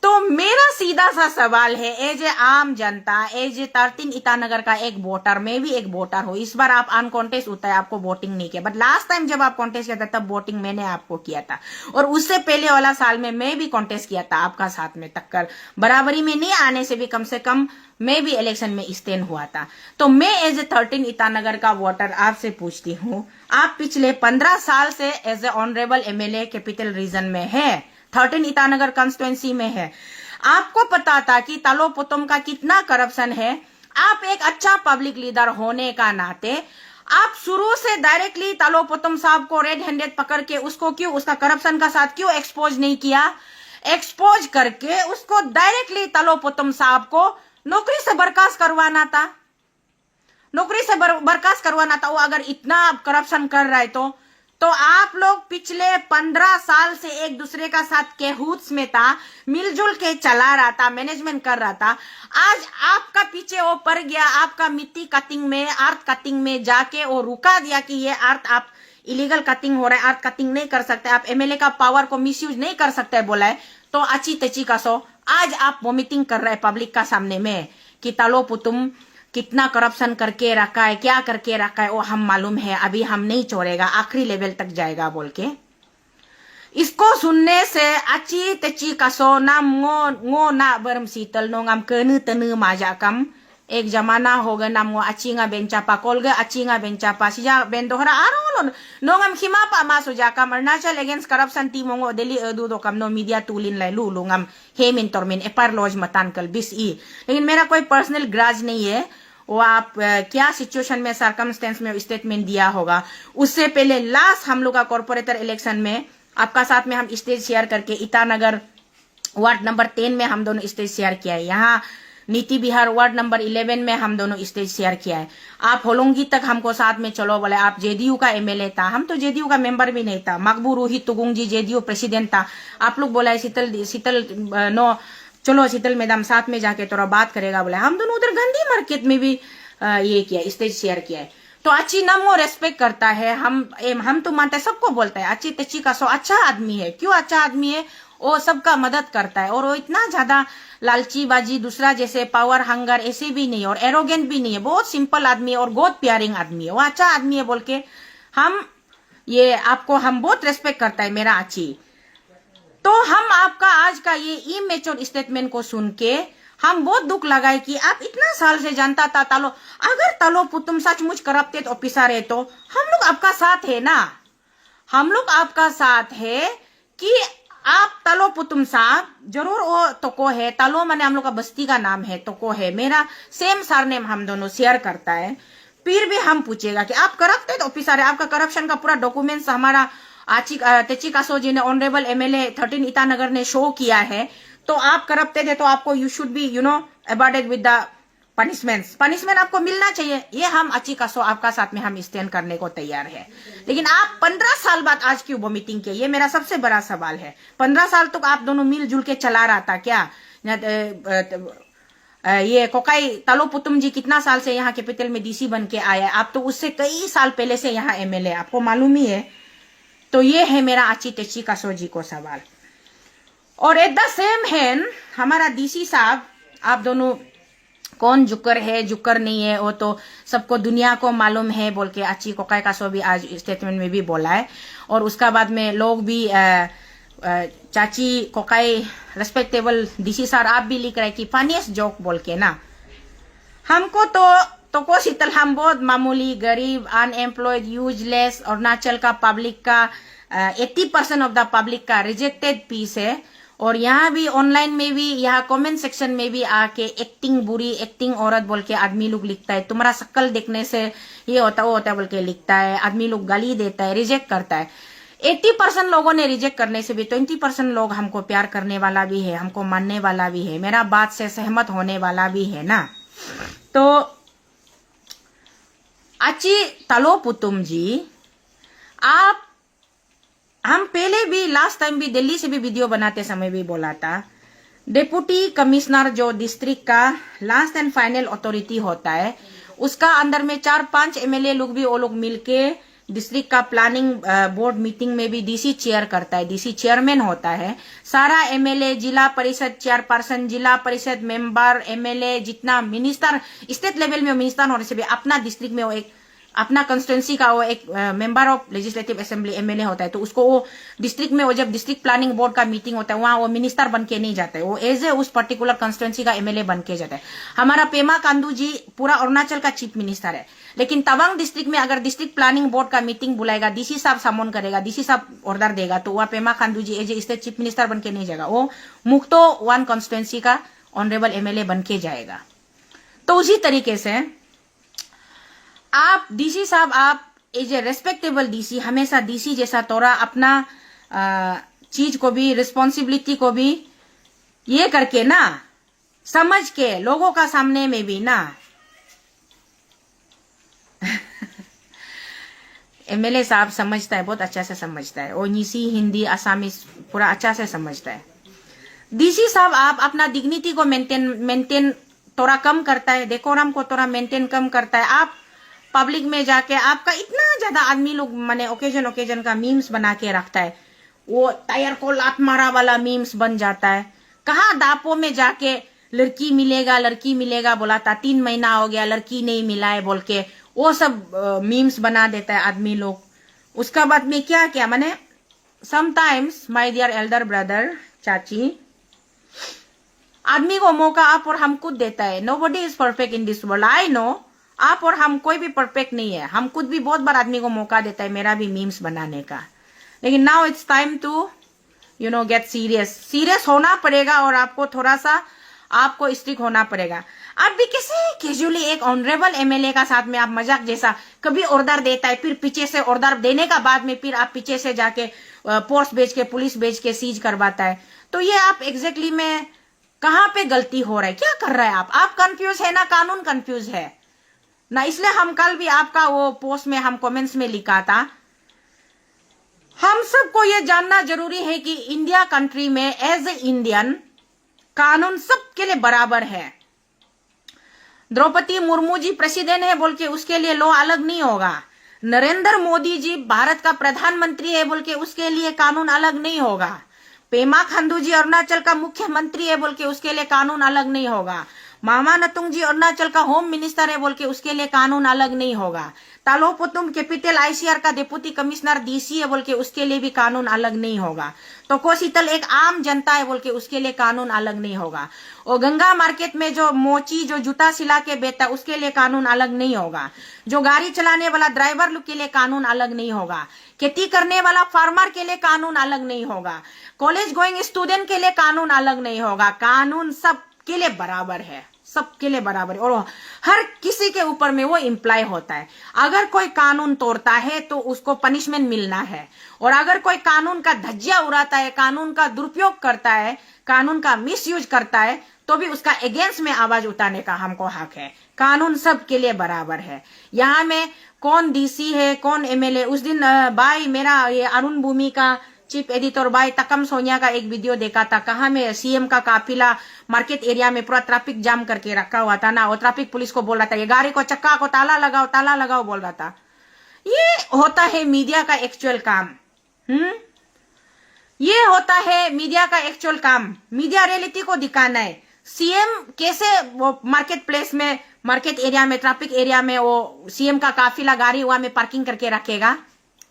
तो मेरा सीधा सा सवाल है, एज ए आम जनता, एज ए 13 ईटानगर का एक वोटर, मैं भी एक वोटर हूँ। इस बार आप अनकॉन्टेस्ट होता है, आपको वोटिंग नहीं किया, बट लास्ट टाइम जब आप कॉन्टेस्ट किया था तब वोटिंग मैंने आपको किया था, और उससे पहले वाला साल में मैं भी कॉन्टेस्ट किया था आपका साथ में, टक्कर बराबरी में नहीं आने से भी कम से कम मैं भी इलेक्शन में स्टैंड हुआ था। तो मैं एज ए 13 ईटानगर का वोटर आपसे पूछती हूँ, आप पिछले 15 साल से as a honourable MLA capital region में है, 13 ईटानगर कॉन्स्टिट्यूएंसी में है, आपको पता था कि तालो पुतुम का कितना करप्शन है। आप एक अच्छा पब्लिक लीडर होने का नाते आप शुरू से डायरेक्टली तालो पुतुम साहब को रेड हैंडेड पकड़ के उसको क्यों, उसका करप्शन का साथ क्यों एक्सपोज नहीं किया? एक्सपोज करके उसको डायरेक्टली तालो पुतुम साहब को नौकरी से बर्खास्त करवाना था, नौकरी से बर्खास्त करवाना था। वो अगर इतना करप्शन कर रहा है तो आप लोग पिछले 15 साल से एक दूसरे का साथ केहूट्स में था, मिलजुल के चला रहा था, मैनेजमेंट कर रहा था। आज आपका पीछे वो पड़ गया, आपका मिट्टी कटिंग में, अर्थ कटिंग में जाके वो रुका दिया कि ये अर्थ आप इलीगल कटिंग हो रहा है, अर्थ कटिंग नहीं कर सकते, आप एमएलए का पावर को मिसयूज नहीं कर सकते बोला है। तो अच्छी तेची का सो आज आप वोमिटिंग कर रहे हैं पब्लिक का सामने में कि तालो पुतुम कितना करप्शन करके रखा है, क्या करके रखा है वो हम मालूम है, अभी हम नहीं छोड़ेगा, आखिरी लेवल तक जाएगा बोल के। इसको सुनने से अच्छी तेची कसो नाम ngो ना बरम शीतल नो ngam कनु तनु माजाकम एक जमाना होगा नाम ngो अच्छींगा बेंचापा कोलगे अच्छींगा बेंचापा सिजा बेंदोहरा आरो नो ngam खिमापा मासो जाकम अरुणाचल अगेंस्ट करप्शन टीम ngो दिल्ली अदू दो कम नो मीडिया टूलिन लाई लू ngam हेमिन तोरमिन एपर लॉज मतन कल 20 लेकिन मेरा कोई पर्सनल ग्राज नहीं है। वो आप क्या सिचुएशन में, सर्कमस्टेंस में स्टेटमेंट दिया होगा। उससे पहले लास्ट हम लोग का कॉर्पोरेटर इलेक्शन में आपका साथ में हम स्टेज शेयर करके ईटानगर वार्ड नंबर 10 में हम दोनों स्टेज शेयर किया है, यहाँ नीति विहार वार्ड नंबर 11 में हम दोनों स्टेज शेयर किया है। आप होलोंगी तक हमको साथ में चलो बोले, आप जेडीयू का एमएलए था, हम तो जेडीयू का मेंबर भी नहीं था, मकबूल रोहित तुगुंग जी जेडीयू प्रेसिडेंट था। आप लोग बोला शीतल नो चलो शीतल मैडम साथ में जाके थोड़ा बात करेगा बोले, हम दोनों उधर गांधी मार्केट में भी ये किया, स्टेज शेयर किया है। तो अच्छी नम वो रेस्पेक्ट करता है, हम तो मानते हैं, सबको बोलता है अच्छी तेची का सो अच्छा आदमी है। क्यों अच्छा आदमी है? वो सबका मदद करता है और वो इतना ज्यादा लालची बाजी दूसरा जैसे पावर हंगर ऐसे भी नहीं और एरोगेंट भी नहीं है, बहुत सिंपल आदमी है और बहुत प्यारिंग आदमी है, वो अच्छा आदमी है बोल के हम ये आपको हम बहुत रेस्पेक्ट करता है मेरा अच्छी। तो हम आपका आज का ये इमेच्योर स्टेटमेंट को सुन के हम बहुत दुख लगाए कि आप इतना साल से जानता था तालो, अगर तालो पुतुम सचमुच करप्टेड ऑफिसर है तो हम लोग आपका साथ है ना, हम लोग आपका साथ है कि आप तालो पुतुम साहब जरूर वो तोको है, तालो माने हम लोग का बस्ती का नाम है, तोको है, मेरा सेम सरनेम हम दोनों शेयर करता है। फिर भी हम पूछेगा कि आप करप्टेड ऑफिसर है, आपका करप्शन का पूरा डॉक्यूमेंट्स हमारा तेची कासो जी ने ऑनरेबल एमएलए 13 ईटानगर ने शो किया है, तो आप करप्टेड है तो आपको you should be awarded with the punishment आपको मिलना चाहिए। ये हम अच्छी कासो आपका साथ में हम स्टैंड करने को तैयार है। लेकिन आप 15 साल बाद आज क्यों वो मीटिंग के, ये मेरा सबसे बड़ा सवाल है। 15 साल तक आप दोनों मिलजुल के चला रहा था क्या? ये कोकाई तालो पुतुम जी कितना साल से यहाँ कैपिटल में डीसी बन के आया, आप तो उससे कई साल पहले से यहाँ एमएलए, आपको मालूम ही है। तो ये है मेरा आची तेची कासोजी को सवाल। और एट द सेम हैंड हमारा डीसी साहब, आप दोनों कौन जुकर है जुकर नहीं है वो तो सबको दुनिया को मालूम है बोल के आची कोकाई कासो भी आज स्टेटमेंट में भी बोला है। और उसका बाद में लोग भी चाची कोकाई रेस्पेक्टेबल डीसी सर आप भी लिख रहे कि फनीस्ट जोक बोल के ना। हमको तो को शीतल हम बहुत मामूली गरीब अनएम्प्लॉयड यूजलेस अरुणाचल का पब्लिक का 80% ऑफ द पब्लिक का रिजेक्टेड पीस है। और यहाँ भी ऑनलाइन में भी यहाँ कमेंट सेक्शन में भी आके एक्टिंग बुरी एक्टिंग औरत बोल के आदमी लोग लिखता है, तुम्हारा शक्ल देखने से ये होता वो होता है बोल के लिखता है, आदमी लोग गाली देता है, रिजेक्ट करता है। 80% लोगों ने रिजेक्ट करने से भी 20% लोग हमको प्यार करने वाला भी है, हमको मानने वाला भी है, मेरा बात से सहमत होने वाला भी है ना। तो आची तलो पुतुम जी, आप हम पहले भी लास्ट टाइम भी दिल्ली से भी वीडियो बनाते समय भी बोला था, डिप्टी कमिश्नर जो डिस्ट्रिक्ट का लास्ट एंड फाइनल अथॉरिटी होता है उसका अंदर में 4-5 एमएलए लोग भी वो लोग मिलके डिस्ट्रिक्ट का प्लानिंग बोर्ड मीटिंग में भी डीसी चेयर करता है, डीसी चेयरमैन होता है। सारा एमएलए जिला परिषद चेयरपर्सन जिला परिषद मेंबर एमएलए जितना मिनिस्टर स्टेट लेवल में मिनिस्टर होने से भी अपना डिस्ट्रिक्ट में वो एक अपना कंस्टिट्यूंसी का वो एक member of legislative assembly MLA होता है। तो उसको वो डिस्ट्रिक्ट में वो जब डिस्ट्रिक्ट प्लानिंग बोर्ड का मीटिंग होता है वहां वो मिनिस्टर बन के नहीं जाता है, वो एज ए उस पर्टिकुलर कंस्टिट्यूंसी का एमएलए बन के जाता है। हमारा पेमा खांडू जी पूरा अरुणाचल का चीफ मिनिस्टर है, लेकिन तवांग डिस्ट्रिक्ट में अगर डिस्ट्रिक्ट प्लानिंग बोर्ड का मीटिंग बुलाएगा, डीसी साहब समन करेगा, डीसी साहब ऑर्डर देगा, तो वह Pema Khandu ji as a state chief minister बन के नहीं जाएगा, वो मुक्तो 1 कंस्टिट्यूंसी का ऑनरेबल एमएलए बन के जाएगा। तो उसी तरीके से आप डीसी साहब, आप एज ए रेस्पेक्टेबल डीसी हमेशा डीसी जैसा तोरा अपना चीज को भी रिस्पॉन्सिबिलिटी को भी ये करके ना समझ के लोगों का सामने में भी ना एमएलए साहब समझता है, बहुत अच्छा से समझता है, और नीसी हिंदी आसामी पूरा अच्छा से समझता है। डीसी साहब आप अपना डिग्निटी को मेंटेन थोड़ा कम करता है, डेकोरम को थोड़ा मेंटेन कम करता है। आप पब्लिक में जाके आपका इतना ज्यादा आदमी लोग माने ओकेजन का मीम्स बना के रखता है, वो टायर को लात मारा वाला मीम्स बन जाता है। कहाँ दापो में जाके लड़की मिलेगा बोला था, 3 महीना हो गया लड़की नहीं मिला है बोल के वो सब मीम्स बना देता है आदमी लोग। उसका बाद में क्या क्या माने sometimes my dear elder brother चाची, आदमी को मौका आप और हम खुद देता है। Nobody is perfect in this world, I know आप और हम कोई भी परफेक्ट नहीं है, हम खुद भी बहुत बार आदमी को मौका देता है मेरा भी मीम्स बनाने का। लेकिन now it's time to get serious होना पड़ेगा, और आपको थोड़ा सा आपको स्ट्रिक्ट होना पड़ेगा। आप भी कैसे कैजुअली एक ऑनरेबल एमएलए का साथ में आप मजाक जैसा कभी ऑर्डर देता है, फिर पीछे से ऑर्डर देने का बाद में फिर आप पीछे से जाके फोर्स भेज के पुलिस भेज के सीज करवाता है। तो ये आप एग्जैक्टली में कहाँ पे गलती हो रहा है, क्या कर रहा है आप कंफ्यूज है ना, कानून कंफ्यूज है ना। इसलिए हम कल भी आपका वो पोस्ट में हम कमेंट्स में लिखा था, हम सबको ये जानना जरूरी है कि इंडिया कंट्री में एज ए इंडियन कानून सबके लिए बराबर है। द्रौपदी मुर्मू जी प्रेसिडेंट है बोल के उसके लिए लॉ अलग नहीं होगा, नरेंद्र मोदी जी भारत का प्रधानमंत्री है बोल के उसके लिए कानून अलग नहीं होगा, पेमा खांडू जी अरुणाचल का मुख्यमंत्री है बोल के उसके लिए कानून अलग नहीं होगा, मामा नतुंग जी अरुणाचल का होम मिनिस्टर है बोल के उसके लिए कानून अलग नहीं होगा, तालो पुतुम कैपिटल आईसीआर का डिप्टी कमिश्नर डीसी है बोल के उसके लिए भी कानून अलग नहीं होगा। तो कोसीतल एक आम जनता है बोल के उसके लिए कानून अलग नहीं होगा। और गंगा मार्केट में जो मोची जो जूता सिला के बेचता उसके लिए कानून अलग नहीं होगा। जो गाड़ी चलाने वाला ड्राइवर लोग के लिए कानून अलग नहीं होगा। खेती करने वाला फार्मर के लिए कानून अलग नहीं होगा। कॉलेज गोइंग स्टूडेंट के लिए कानून अलग नहीं होगा। कानून सबके लिए बराबर है, सबके लिए बराबर है, और हर किसी के ऊपर में वो इम्प्लाई होता है। अगर कोई कानून तोड़ता है तो उसको पनिशमेंट मिलना है, और अगर कोई कानून का धज्जिया उड़ाता है, कानून का दुरुपयोग करता है, कानून का मिसयूज करता है, तो भी उसका अगेंस्ट में आवाज उठाने का हमको हक है। कानून सबके लिए बराबर है। यहाँ में कौन डीसी है कौन एमएलए, उस दिन भाई मेरा ये अरुण भूमि का चीफ एडिटर भाई तकम सोनिया का एक वीडियो देखा था, कहाँ में सीएम का काफिला मार्केट एरिया में पूरा ट्रैफिक जाम करके रखा हुआ था ना, वो ट्रैफिक पुलिस को बोल रहा था ये गाड़ी को चक्का को ताला लगाओ बोल रहा था। ये होता है मीडिया का एक्चुअल काम। ये होता है मीडिया का एक्चुअल काम। मीडिया रियलिटी को दिखाना है। सीएम कैसे वो मार्केट प्लेस में, मार्केट एरिया में, ट्रैफिक एरिया में वो सीएम का काफिला गाड़ी वहां में पार्किंग करके रखेगा?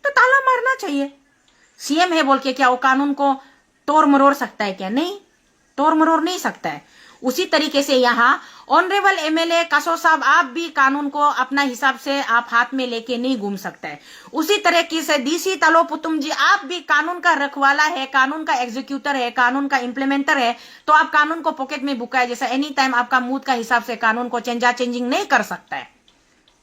तो ताला मारना चाहिए। सीएम है बोल के क्या वो कानून को तोड़ मरोड़ सकता है क्या? नहीं, तोड़ मरोड़ नहीं सकता है। उसी तरीके से यहाँ ऑनरेबल एमएलए कासो साहब, आप भी कानून को अपना हिसाब से आप हाथ में लेके नहीं घूम सकता है। उसी तरीके से डीसी तालो पुतुम जी, आप भी कानून का रखवाला है, कानून का एग्जीक्यूटर है, कानून का इम्प्लीमेंटर है। तो आप कानून को पॉकेट में बुकाए जैसा एनी टाइम आपका मूड का हिसाब से कानून को चेंजिंग नहीं कर सकता है।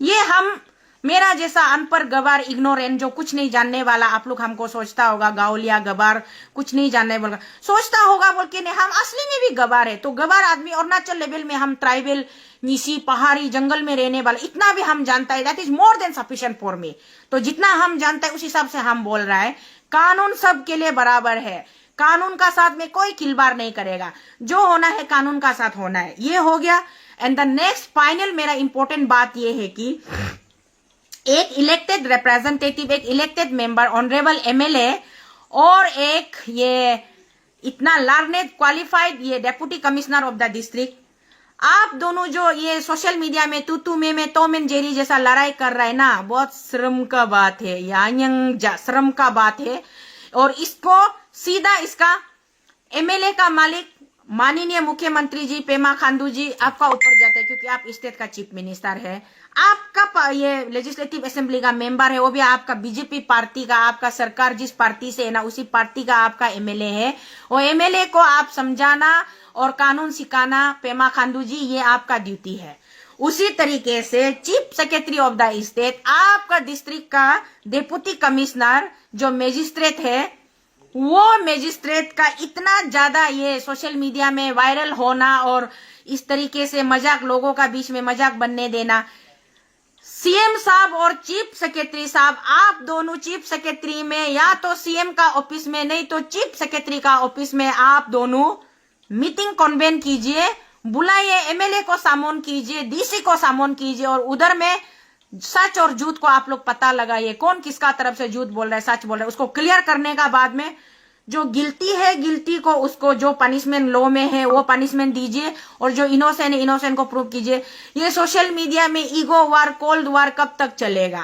ये हम, मेरा जैसा अनपढ़ गवार इग्नोरेंट जो कुछ नहीं जानने वाला, आप लोग हमको सोचता होगा गावलिया गवार कुछ नहीं जानने बोल सोचता होगा बोल के नहीं, हम असली में भी गवार है। तो गवार आदमी अरुणाचल लेवल में हम ट्राइबल, निसी, पहाड़ी, जंगल में रहने वाला, इतना भी हम जानता है, that is more than sufficient for me. तो जितना हम जानता है उस हिसाब से हम बोल रहा है, कानून सबके लिए बराबर है। कानून का साथ में कोई खिलवाड़ नहीं करेगा। जो होना है कानून का साथ होना है। ये हो गया। एंड द नेक्स्ट फाइनल मेरा इंपॉर्टेंट बात ये है कि एक इलेक्टेड रिप्रेजेंटेटिव, एक इलेक्टेड मेंबर, ऑनरेबल एमएलए और एक ये इतना लर्नेड क्वालिफाइड ये deputy commissioner of the district, आप दोनों जो ये सोशल मीडिया में तू में टॉम एंड जेरी जैसा लड़ाई कर रहा है ना, बहुत शर्म का बात है, शर्म का बात है। और इसको सीधा इसका एमएलए का मालिक माननीय मुख्यमंत्री जी पेमा खांडू जी आपका ऊपर जाता है, क्योंकि आप स्टेट का चीफ मिनिस्टर है। आपका ये लेजिस्लेटिव असेंबली का मेंबर है, वो भी आपका बीजेपी पार्टी का, आपका सरकार जिस पार्टी से है ना उसी पार्टी का आपका एमएलए है। वो एमएलए को आप समझाना और कानून सिखाना, पेमा खांडू जी, ये आपका ड्यूटी है। उसी तरीके से chief secretary of the state, आपका डिस्ट्रिक्ट का डिप्टी कमिश्नर जो मजिस्ट्रेट है, वो मजिस्ट्रेट का इतना ज्यादा ये सोशल मीडिया में वायरल होना और इस तरीके से मजाक, लोगों का बीच में मजाक बनने देना। सीएम साहब और चीफ सेक्रेटरी साहब, आप दोनों चीफ सेक्रेटरी में, या तो सीएम का ऑफिस में, नहीं तो चीफ सेक्रेटरी का ऑफिस में आप दोनों मीटिंग कन्वेन कीजिए, बुलाइए, एमएलए को सामोन कीजिए, डीसी को सामोन कीजिए और उधर में सच और झूठ को आप लोग पता लगाइए। कौन किसका तरफ से झूठ बोल रहा है, सच बोल रहा है, उसको क्लियर करने का बाद में जो गिल्टी है, गिल्टी को उसको जो पनिशमेंट लॉ में है वो पनिशमेंट दीजिए, और जो इनोसेंट है इनोसेंट को प्रूव कीजिए। ये सोशल मीडिया में ईगो वार, कोल्ड वार कब तक चलेगा?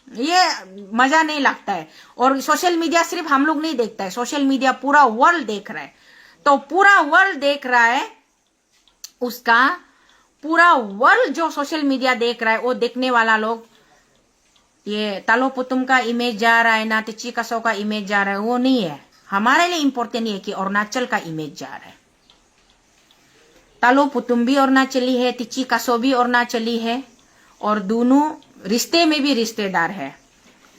ये मजा नहीं लगता है। और सोशल मीडिया सिर्फ हम लोग नहीं देखता है, सोशल मीडिया पूरा वर्ल्ड देख रहा है। तो पूरा वर्ल्ड देख रहा है, उसका पूरा वर्ल्ड जो सोशल मीडिया देख रहा है, वो देखने वाला लोग, ये तालो पुतुम का इमेज जा रहा है ना, तिच्ची कसो का इमेज जा रहा है, वो नहीं है। हमारे लिए इंपॉर्टेंट है कि अरुणाचल का इमेज जा रहा है। तालो पुतुम भी अरुणाचली है, तिच्ची कसो भी अरुणाचली है, और दोनों रिश्ते में भी रिश्तेदार है।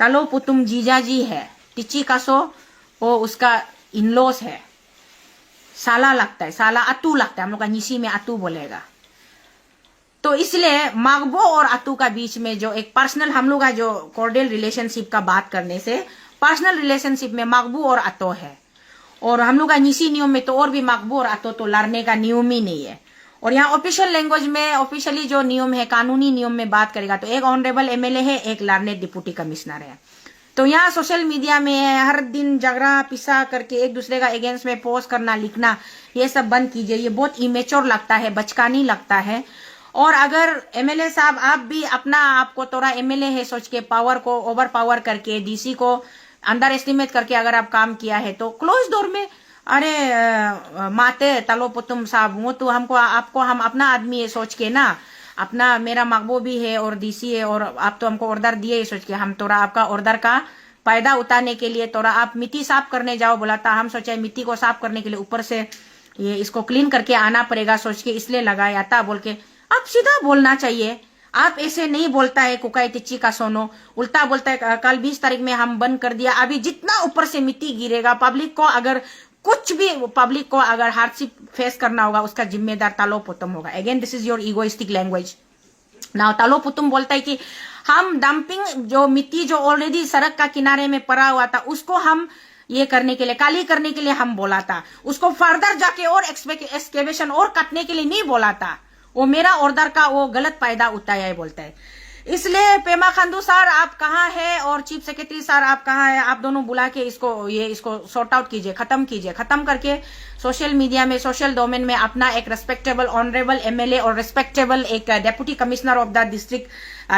तालो पुतुम जीजा जी है, तिच्ची कसो वो उसका इनलॉस है, साला लगता है, साला अतू लगता है, हम लोग का निसी में अतू बोलेगा। तो इसलिए मागबो और अतू का बीच में जो एक पर्सनल, हम लोग का जो कॉर्डियल रिलेशनशिप का बात करने से, पर्सनल रिलेशनशिप में मागबू और अतो है। और हम लोग का निसी नियम में तो और भी मागबू और अतो तो लड़ने का नियम ही नहीं है। और यहाँ ऑफिशियल लैंग्वेज में, ऑफिशियली जो नियम है, कानूनी नियम में बात करेगा तो एक ऑनरेबल एमएलए है, एक लर्नेड डिप्टी कमिश्नर है। तो यहाँ सोशल मीडिया में हर दिन झगड़ा पिसा करके एक दूसरे का अगेंस्ट में पोस्ट करना, लिखना, ये सब बंद कीजिए। ये बहुत इमेच्योर लगता है, बचकानी लगता है। और अगर एमएलए साहब आप भी अपना, आपको थोड़ा एमएलए है सोच के पावर को ओवर पावर करके, डीसी को अंडर एस्टिमेट करके अगर आप काम किया है तो क्लोज डोर में, अरे माते तालो पुतुम साहब, वो तो हमको, आपको हम अपना आदमी है सोच के ना, अपना मेरा मकबू भी है और डीसी है, और आप तो हमको ऑर्डर दिए सोच के, हम थोड़ा आपका ऑर्डर का फायदा उठाने के लिए थोड़ा आप मिट्टी साफ करने जाओ बोला था। हम सोचे मिट्टी को साफ करने के लिए ऊपर से ये इसको क्लीन करके आना पड़ेगा सोच के, इसलिए लगाया था बोल के। आप सीधा बोलना चाहिए। आप ऐसे नहीं बोलता है कुकाई तिच्ची का सोनो, उल्टा बोलता है कल 20 तारीख में हम बंद कर दिया। अभी जितना ऊपर से मिट्टी गिरेगा, पब्लिक को अगर कुछ भी, पब्लिक को अगर हार्डशिप फेस करना होगा, उसका जिम्मेदार तालो पुतुम होगा। Again this is your egoistic language. Now Talo Putum बोलता है कि हम डंपिंग जो मिट्टी जो ऑलरेडी सड़क का किनारे में पड़ा हुआ था, उसको हम ये करने के लिए, काली करने के लिए हम बोला था, उसको फर्दर जाके और एक्सकेवेशन और काटने के लिए नहीं बोला था। वो मेरा ऑर्डर का वो गलत फायदा उठाया है बोलता है। इसलिए पेमा खांडू सर आप कहाँ है और चीफ सेक्रेटरी सर आप कहाँ है, आप दोनों बुला के इसको सॉर्ट आउट कीजिए, खत्म करके सोशल मीडिया में, सोशल डोमेन में अपना एक रेस्पेक्टेबल ऑनरेबल एमएलए और रेस्पेक्टेबल एक deputy commissioner of the district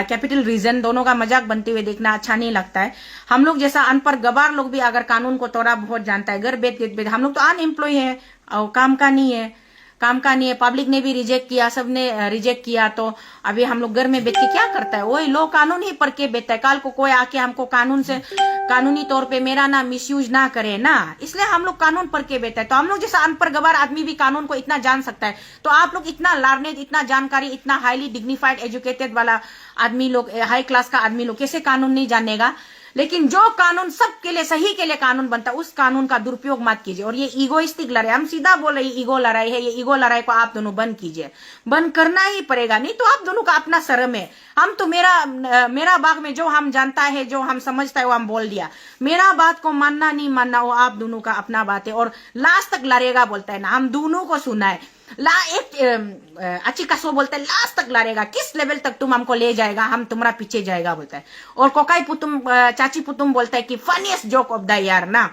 capital region, दोनों का मजाक बनते हुए देखना अच्छा नहीं लगता है। हम लोग जैसा अनपढ़ गवार लोग भी अगर कानून को थोड़ा बहुत जानता है, घर बेच हम लोग तो अनएम्प्लॉय है और काम का नहीं है, पब्लिक ने भी रिजेक्ट किया, सबने रिजेक्ट किया, तो अभी हम लोग घर में बैठ के क्या करता है, वही लोग कानून ही पढ़ के बैठता है। कल को कोई आके हमको कानूनी तौर पे मेरा ना मिसयूज ना करे ना, इसलिए हम लोग कानून पढ़ के बैठा है। तो हम लोग जैसा अनपढ़ गवार आदमी भी कानून को इतना जान सकता है, तो आप लोग इतना लर्नेड, इतना जानकारी, इतना हाईली डिग्निफाइड एजुकेटेड वाला आदमी लोग, हाई क्लास का आदमी लोग कैसे कानून नहीं जानेगा। लेकिन जो कानून सबके लिए, सही के लिए कानून बनता है, उस कानून का दुरुपयोग मत कीजिए। और ये ईगोइस्टिक लड़ाई, हम सीधा बोल रहे ईगो लड़ाई है, ये ईगो लड़ाई को आप दोनों बंद कीजिए, बंद करना ही पड़ेगा, नहीं तो आप दोनों का अपना शर्म है। हम तो मेरा बाग में जो हम जानता है, जो हम समझता है वो हम बोल दिया, मेरा बात को मानना नहीं मानना वो आप दोनों का अपना बात है। और लास्ट तक लड़ेगा बोलता है ना, हम दोनों को सुना है, अच्छी का सो बोलता है लास्ट तक लड़ेगा, किस लेवल तक तुम हमको ले जाएगा, हम तुम्हारा पीछे जाएगा बोलता है। और कोकाई पुतुम, चाची पुतुम बोलता है कि funniest joke of the year ना।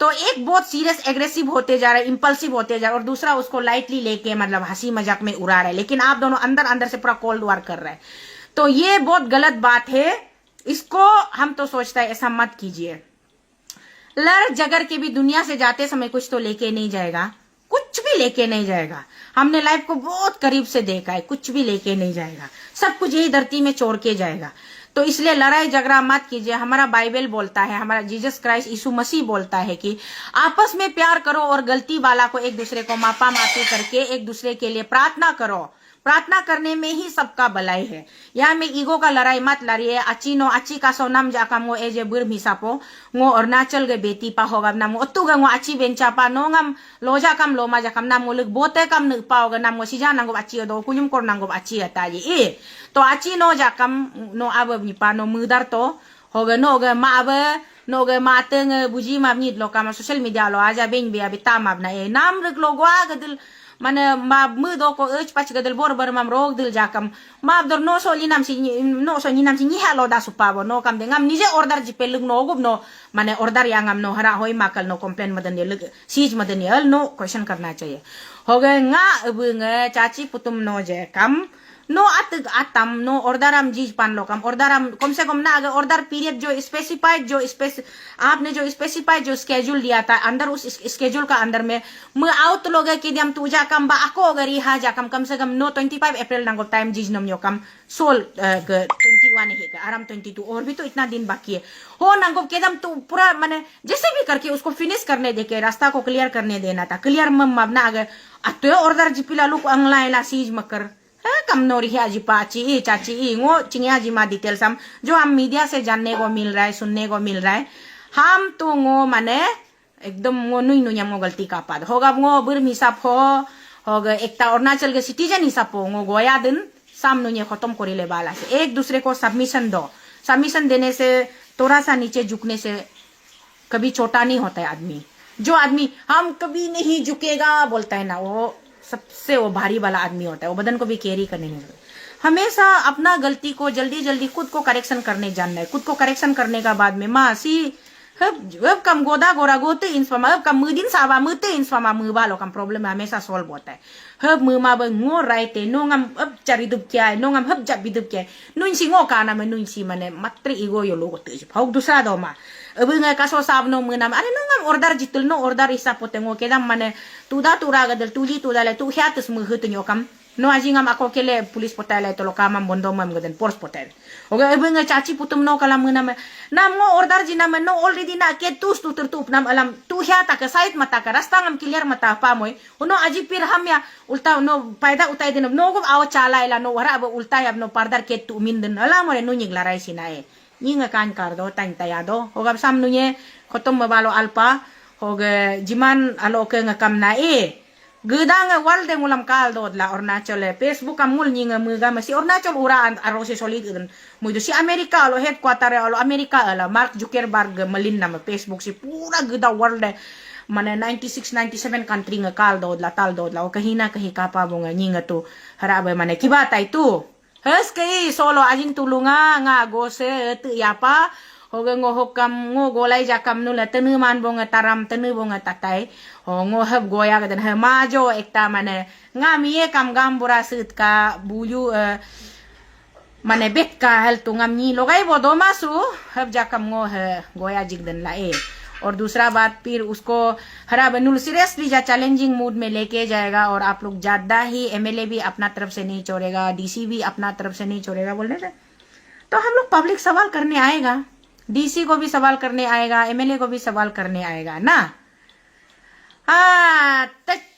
तो एक बहुत सीरियस एग्रेसिव होते जा रहा है, इंपल्सिव होते जा रहा है, और दूसरा उसको लाइटली लेके मतलब हंसी मजाक में उड़ा रहा है, लेकिन आप दोनों अंदर अंदर से पूरा कोल्ड वार कर रहा है। तो ये बहुत गलत बात है, इसको हम तो सोचता है ऐसा मत कीजिए। लड़ झगड़ के भी दुनिया से जाते समय कुछ तो लेके नहीं जाएगा, कुछ भी लेके नहीं जाएगा। हमने लाइफ को बहुत करीब से देखा है, कुछ भी लेके नहीं जाएगा, सब कुछ यही धरती में छोड़ के जाएगा। तो इसलिए लड़ाई झगड़ा मत कीजिए। हमारा बाइबल बोलता है, हमारा जीसस क्राइस्ट यीशु मसीह बोलता है कि आपस में प्यार करो और गलती वाला को एक दूसरे को मापा मापी करके एक दूसरे के लिए प्रार्थना करो। प्रार्थना करने में ही सबका भलाई है। यहाँ में ईगो का लड़ाई मत लड़िए। अच्छी का सो नाम जाका मो एजे बुर मिसापो ngो अरुणाचल गे बेटी पा होगा नाम ओतु गा ngो अच्छी बेंचा पा नो ngam लोजा कम लोमा जाकम नाम ngो लुक बोते कम न पाओगा नाम ngो सिजा नांगो अच्छी दो कुयुम कोर नांगो अच्छी अताजी ए तो अच्छी नो जाकम नो अब निपा नो मुदर तो होगा नो गा मा अब नो गा मातंग बुजी माबनी लोका सोशल मीडिया लो आजा बेन बे अभी ताम अब ना ए नाम रग लोगवा गदल माने मा मुदो को एच पाच गदल बोर बर माम रोग दिल जाकम मा there no so लिनाम C no सो लिनाम सी नि हेलो दा सुपाबो नो कम देंगम निजे ऑर्डर जिपे लुग नो गुब नो माने ऑर्डर यांगम नो हरा होई माकल नो कंप्लेन मदन लुग सीज मदन यल नो क्वेश्चन करना चाहिए हो गए nga अबंग चाची पुतुम नो जे कम नो आतम नो ऑर्डर हम जीज पान लो कम ऑर्डर हम कम से कम ना अगर ऑर्डर पीरियड जो स्पेसिफाइड आपने जो स्पेसिफाइड जो स्केड्यूल दिया था अंदर उस स्केड्यूल का अंदर में मैं आउट लोगे कि हम तुझा कम बा ako अगर यहाँ जा कम से कम नो 25 अप्रैल नंगो टाइम जीज नम यो कम सोल 21 है का आराम 22 और भी तो इतना दिन बाकी है हो नंगो के दम तो पूरा माने जैसे भी करके उसको फिनिश करने दे के रास्ता को क्लियर करने देना था क्लियर मम मबना अगर अतो ऑर्डर जिपिला लुक अंगला इला सीज मकर कम नोरी है जी पाची चाची ngो चिंगिया जी मा डिटेल्स हम जो हम मीडिया से जानने को मिल रहा है सुनने को मिल रहा है हम तो ngो माने एकदम ngो नुई नुई ngो गलती का पाद होगा ngो बुर हिसाब होगा एकता अरुणाचल के सिटीजन हिसाब हो ngो गोया दिन साम नुई खत्म करिले बाला से एक दूसरे को सबमिशन दो सबमिशन देने से थोड़ा सा नीचे झुकने से कभी छोटा नहीं होता है आदमी जो आदमी हम कभी नहीं झुकेगा बोलता है ना वो सबसे वो भारी वाला आदमी होता है वो बदन को भी कैरी करने नहीं लगता हमेशा अपना गलती को जल्दी जल्दी खुद को करेक्शन करने जानना है खुद को करेक्शन करने का बाद में मासी हब कम गोदा गोरा गोते इंस्पामा हब कम मुदिन साबा मुते इंस्पामा मुबा लो कम प्रॉब्लम हमेशा सॉल्व होता है हब मुमा ब ngो राइटे नोंगम अब चारी दुब क्या है नोंगम हब जब बिदुब क्या है नुइसी ngो काना में नुइसी माने मात्र ईगो यो लोगो तेज भाग दूसरा दो मा अब ngai kaso sab no menam are no ngam order jitul no order isa potengo kedam mane tuda tura gadel tuji tuda le tu hiatus mu hutu nyokam no ajingam ako kele police potale to lokamam bondo mam gaden force potel oga अब ngai chachi putum no kala menam nam ngo order jinam no already na ke tus tu tertup nam alam tu hiata ka side mata ka rasta ngam clear mata pa moy uno aji pir ham ya ulta no paida utai din no go aw chala ila no wara ab ulta ya no pardar ke tu min din ala mo no nyig larai sinae Nyinga kan kardo tang tayado hoga sam nuye khotom mabalo alpa hoga jiman alo ke ngakam na gedang walde ngulam kaldo la Arunachal Facebook amul nyinga muga masi Arunachal ura arose solid mudo si Amerika alo headquarter alo Amerika ala Mark Zuckerberg malin nama Facebook si pura geda world mane 96 97 country nga kaldo la taldo la kahina kahi kapa bunga nyinga tu harabe mane kiba tai tu Hes kei solo ajin tulunga nga go se tu ya pa hoge ngo hokam ngo golai jakam nu la tenu man bonga taram tenu bonga tatai ho ngo heb goya gadan he majo ekta mane nga miye kam gam bura sit ka buyu mane bet ka hel tu ngam ni logai bodo masu heb jakam ngo है गोया जिगदन लाए और दूसरा बात फिर उसको हरा बनूल सीरियसली या चैलेंजिंग मूड में लेके जाएगा और आप लोग ज्यादा ही एमएलए भी अपना तरफ से नहीं छोड़ेगा डीसी भी अपना तरफ से नहीं छोड़ेगा बोलने से तो हम लोग पब्लिक सवाल करने आएगा डीसी को भी सवाल करने आएगा एमएलए को भी सवाल करने आएगा ना हाँ टच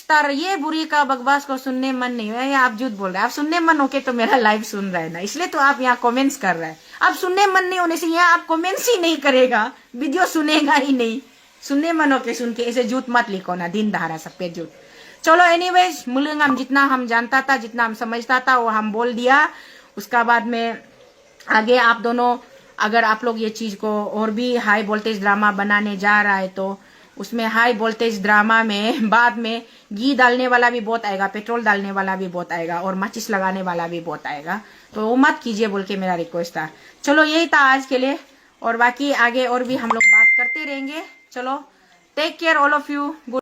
तर ये बुरी का बकवास को सुनने मन नहीं है आप झूठ बोल रहे हैं आप सुनने मन होके तो मेरा लाइव सुन रहे हैं ना इसलिए तो आप यहाँ कमेंट्स कर रहे हैं आप सुनने मन नहीं होने से यहाँ आप कमेंट्स ही नहीं करेगा वीडियो सुनेगा ही नहीं सुनने मन होके सुन के ऐसे झूठ मत लिखो ना दिन दहाड़ा सब पे झूठ चलो एनीवेज मुलंगम जितना हम जानता था जितना हम समझता था वो हम बोल दिया उसका बाद में आगे आप दोनों अगर आप लोग ये चीज को और भी हाई वोल्टेज ड्रामा बनाने जा रहा है तो उसमें हाई वोल्टेज ड्रामा में बाद में घी डालने वाला भी बहुत आएगा पेट्रोल डालने वाला भी बहुत आएगा और माचिस लगाने वाला भी बहुत आएगा तो वो मत कीजिए बोल के मेरा रिक्वेस्ट था चलो यही था आज के लिए और बाकी आगे और भी हम लोग बात करते रहेंगे चलो take care all of you good